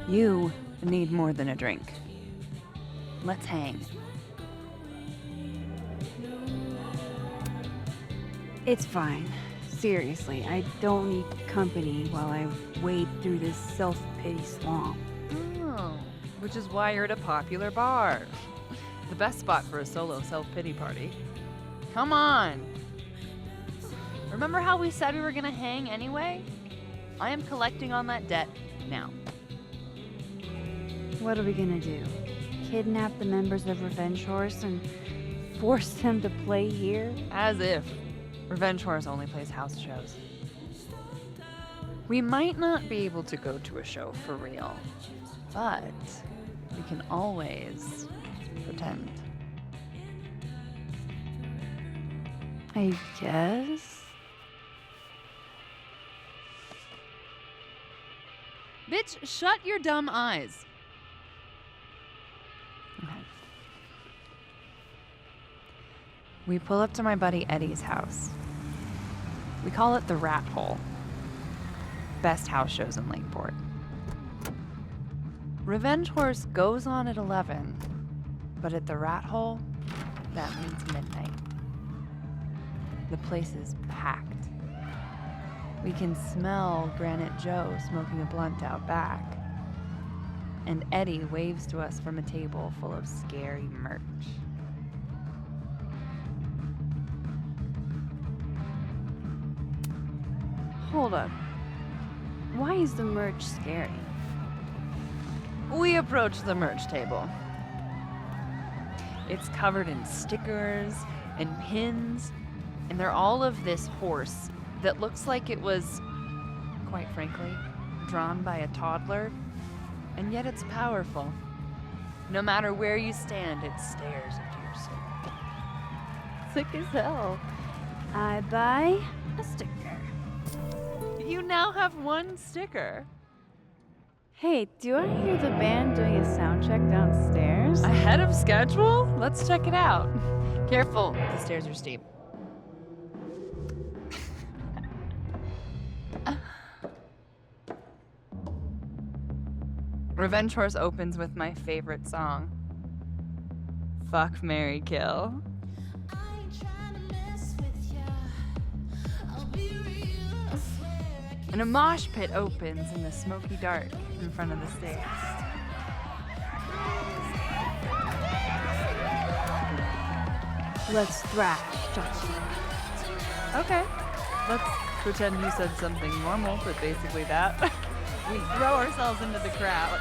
You need more than a drink. Let's hang. It's fine. Seriously, I don't need company while I wade through this self-pity swamp. Oh, which is why you're at a popular bar. The best spot for a solo self-pity party. Come on! Remember how we said we were gonna hang anyway? I am collecting on that debt now. What are we gonna do? Kidnap the members of Revenge Horse and force them to play here? As if. Revenge Horse only plays house shows. We might not be able to go to a show for real, but we can always pretend. I guess? Bitch, shut your dumb eyes. Okay. We pull up to my buddy Eddie's house. We call it the Rat Hole. Best house shows in Lakeport. Revenge Horse goes on at 11, but at the Rat Hole, that means midnight. The place is packed. We can smell Granite Joe smoking a blunt out back. And Eddie waves to us from a table full of scary merch. Hold up. Why is the merch scary? We approach the merch table. It's covered in stickers and pins, and they're all of this horse that looks like it was, quite frankly, drawn by a toddler, and yet it's powerful. No matter where you stand, it stares into your soul. Sick as hell. I buy a sticker. You now have one sticker. Hey, do I hear the band doing a sound check downstairs? Ahead of schedule? Let's check it out. Careful, the stairs are steep. Revenge Horse opens with my favorite song. Fuck, Marry, Kill. And a mosh pit opens in the smoky dark in front of the stage. Let's thrash, Cha-Cha. Okay. Let's pretend you said something normal, but basically that. We throw ourselves into the crowd.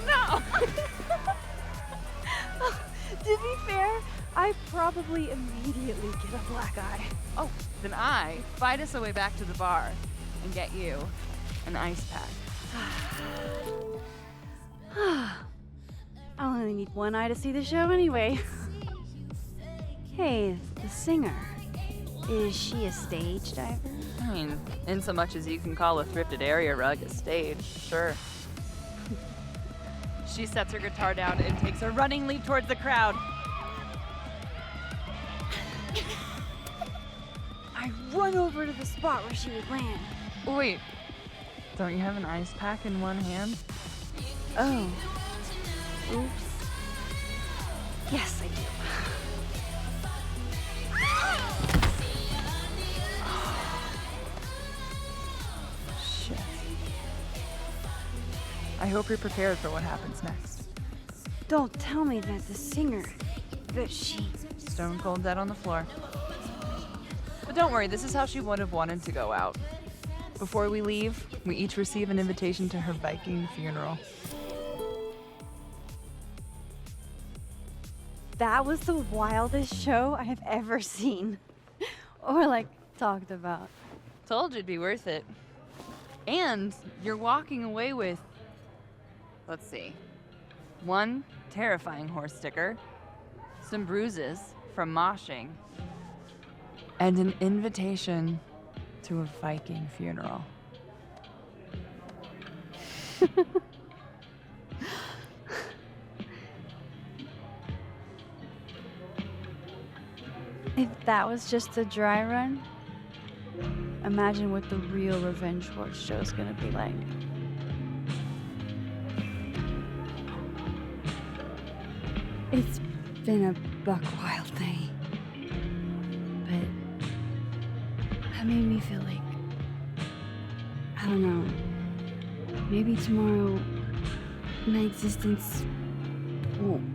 No! To be fair, I probably immediately get a black eye. Oh, then I fight us a way back to the bar and get you an ice pack. I'll only need one eye to see the show anyway. Hey, the singer. Is she a stage diver? I mean, in so much as you can call a thrifted area rug a stage, sure. She sets her guitar down and takes a running leap towards the crowd. I run over to the spot where she would land. Wait, don't you have an ice pack in one hand? Oh. Oops. Yes, I do. Shit. I hope you're prepared for what happens next. Don't tell me that the singer, that she... Stone cold dead on the floor. But don't worry, this is how she would have wanted to go out. Before we leave, we each receive an invitation to her Viking funeral. That was the wildest show I have ever seen. Or, like, talked about. Told you it'd be worth it. And you're walking away with, let's see, one terrifying horse sticker, some bruises from moshing, and an invitation to a Viking funeral. If that was just a dry run, imagine what the real Revenge Horse show's gonna be like. It's been a buck wild day. But that made me feel like, I don't know, maybe tomorrow my existence won't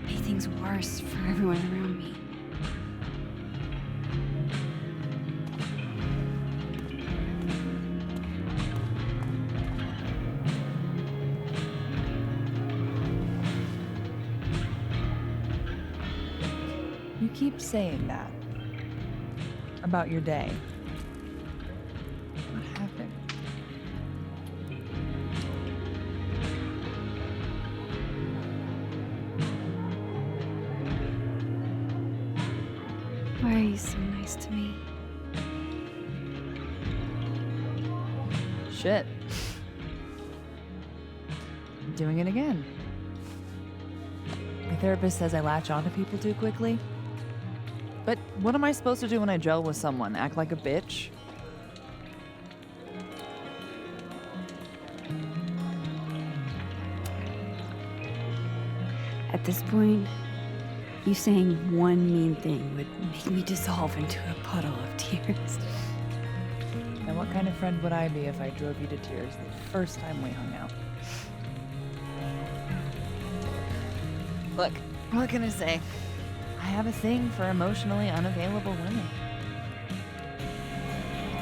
make things worse for everyone around me. You keep saying that about your day. What happened? Shit. I'm doing it again. My therapist says I latch onto people too quickly. But what am I supposed to do when I gel with someone? Act like a bitch? At this point, you saying one mean thing would make me dissolve into a puddle of tears. And what kind of friend would I be if I drove you to tears the first time we hung out? Look, what can I say? I have a thing for emotionally unavailable women.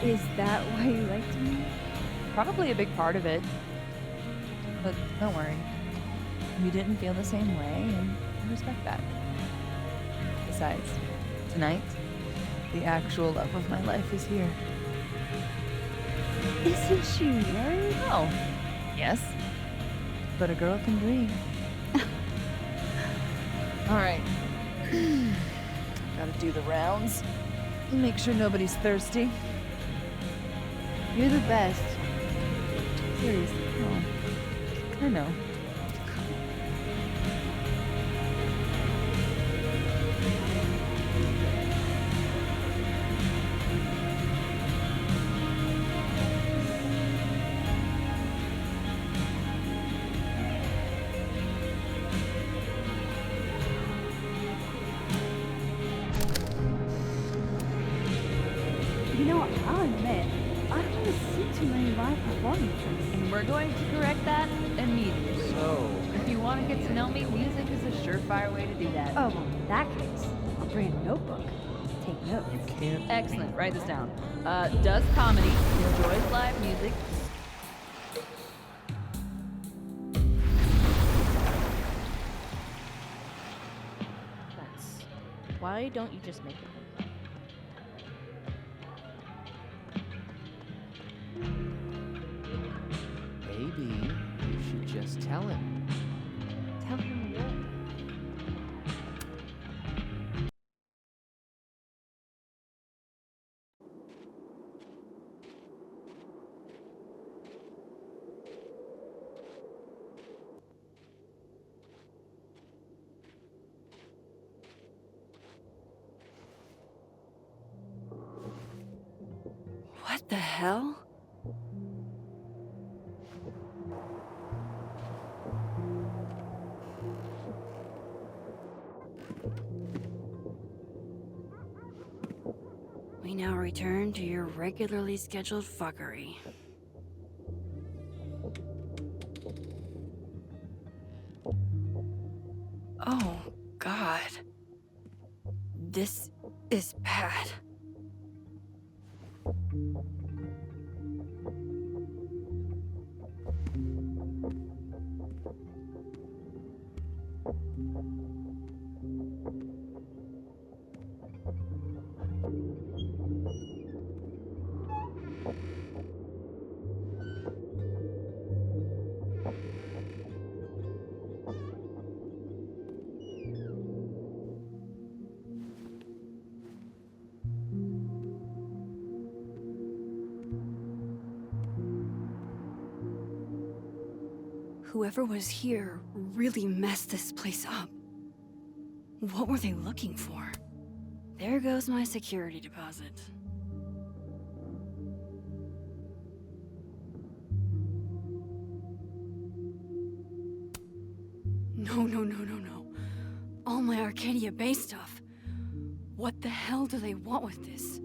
Is that why you liked me? Probably a big part of it. But don't worry. You didn't feel the same way, and I respect that. Besides, tonight, the actual love of my life is here. Isn't she married? Oh, yes. But a girl can dream. All right. Gotta do the rounds. Make sure nobody's thirsty. You're the best. Seriously. Oh, I know. You know, I'll admit, I don't want to see too many live performances. And we're going to correct that immediately. So, If you want to get to know me, music is a surefire way to do that. Oh, well, in that case, I'll bring a notebook. Take notes. you can't. Excellent. Write this down. Does comedy, enjoys live music. That's. Why don't you just make it? Maybe you should just tell him. Tell him what? What the hell? We now return to your regularly scheduled fuckery. Oh, God. This is bad. Whoever was here really messed this place up. What were they looking for? There goes my security deposit. No. All my Arcadia Bay stuff. What the hell do they want with this?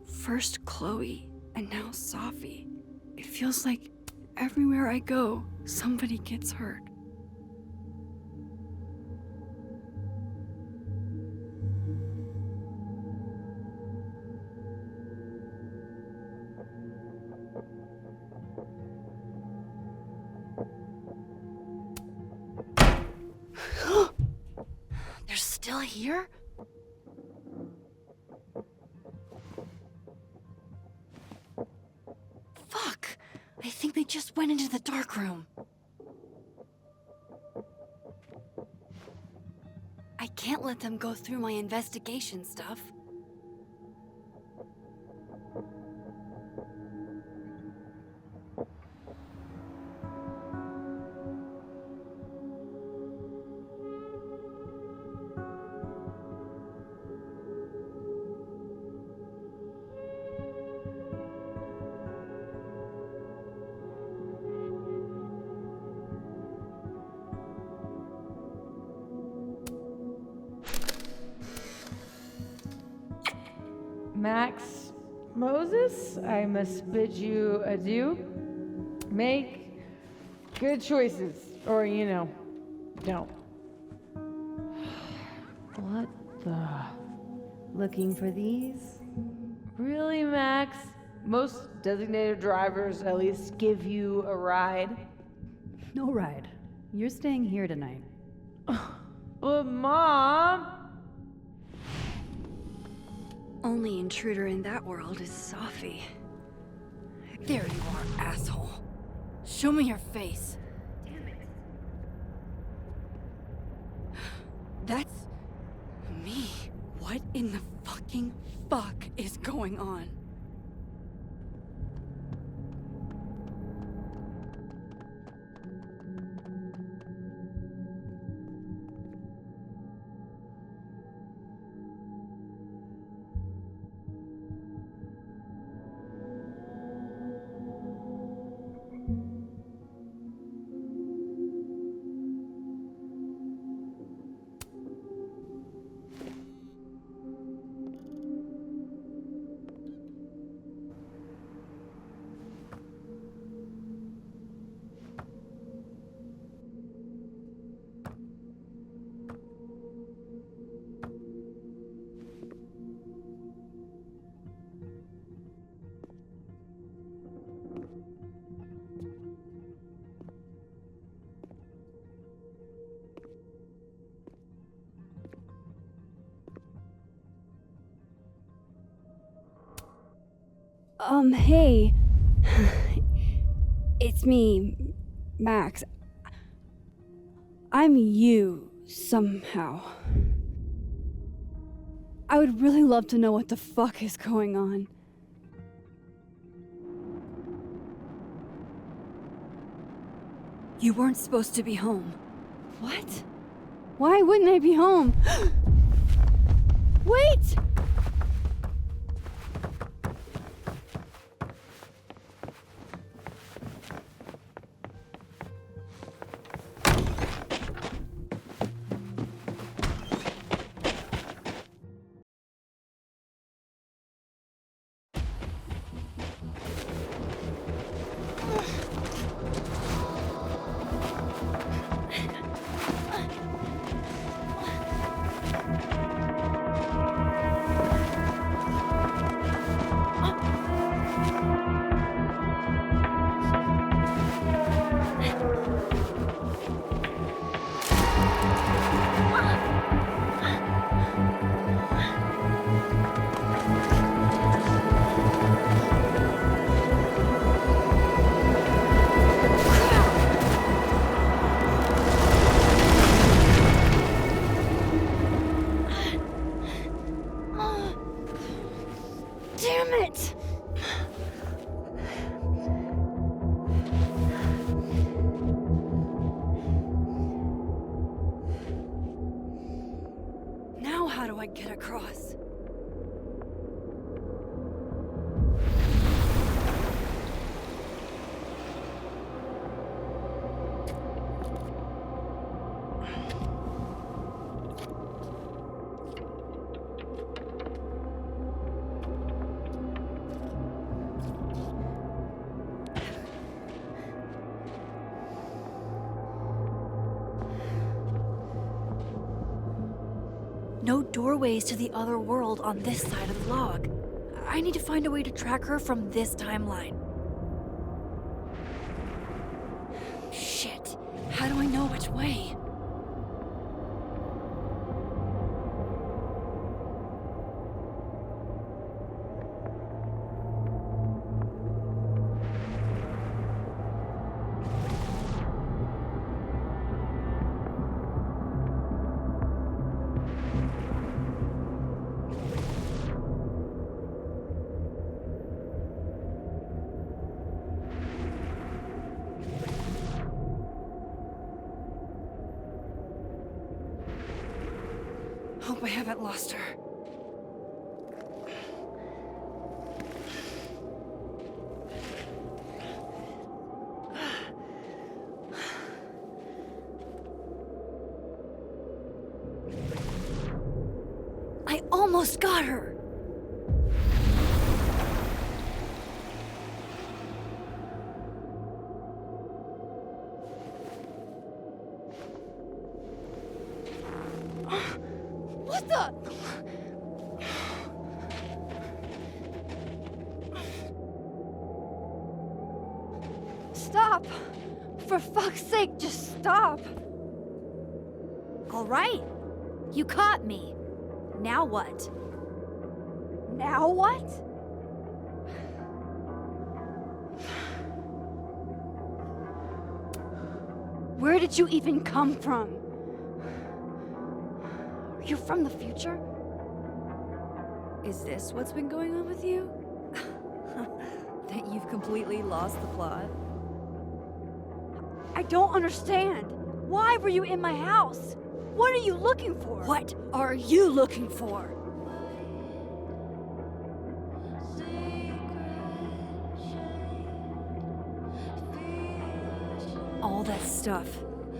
First Chloe, and now Safi. It feels like everywhere I go, somebody gets hurt. They're still here? Fuck! I think they just went into the dark room. I can't let them go through my investigation stuff. Max Moses, I must bid you adieu. Make good choices, or, don't. What the? Looking for these? Really, Max? Most designated drivers at least give you a ride. No ride. You're staying here tonight. But, Mom! Only intruder in that world is Safi. There you are, asshole. Show me your face. Damn it. That's me. What in the fucking fuck is going on? Hey. It's me, Max. I'm you, somehow. I would really love to know what the fuck is going on. You weren't supposed to be home. What? Why wouldn't I be home? Wait! Damn it! Now how do I get across? No doorways to the other world on this side of the log. I need to find a way to track her from this timeline. Shit. How do I know which way? Hope I haven't lost her. I almost got her! What the? Stop! For fuck's sake, just stop! All right. You caught me. Now what? Now what? Where did you even come from? Are you from the future? Is this what's been going on with you? That you've completely lost the plot? I don't understand. Why were you in my house? What are you looking for? What are you looking for? All that stuff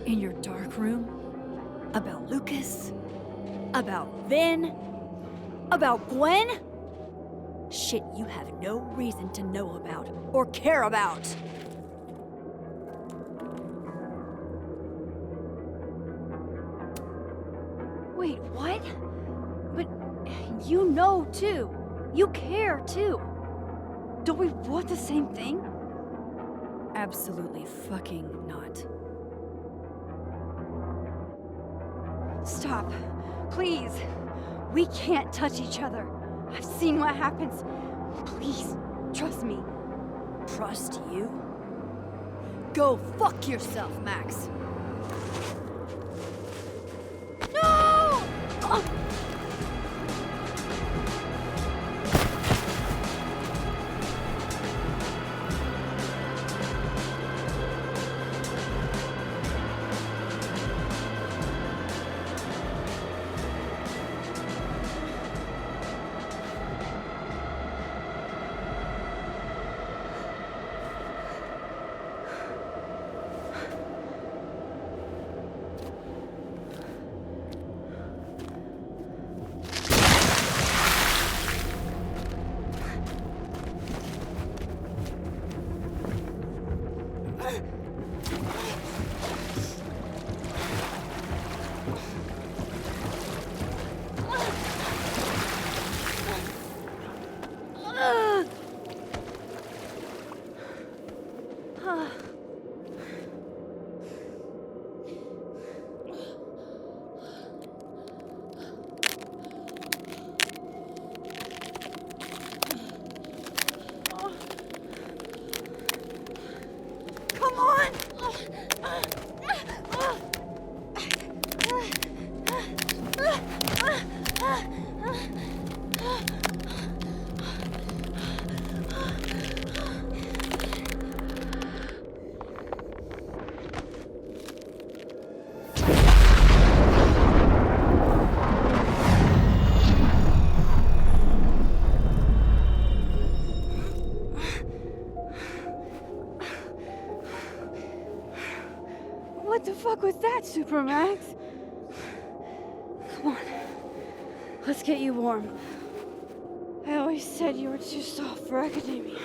in your dark room about Lucas, about Vin, about Gwen? Shit you have no reason to know about or care about. Wait, what? But you know too. You care too. Don't we want the same thing? Absolutely fucking not. Stop. Please. We can't touch each other. I've seen what happens. Please, trust me. Trust you? Go fuck yourself, Max. No! Come on! What the fuck was that, Supermax? Come on. Let's get you warm. I always said you were too soft for academia.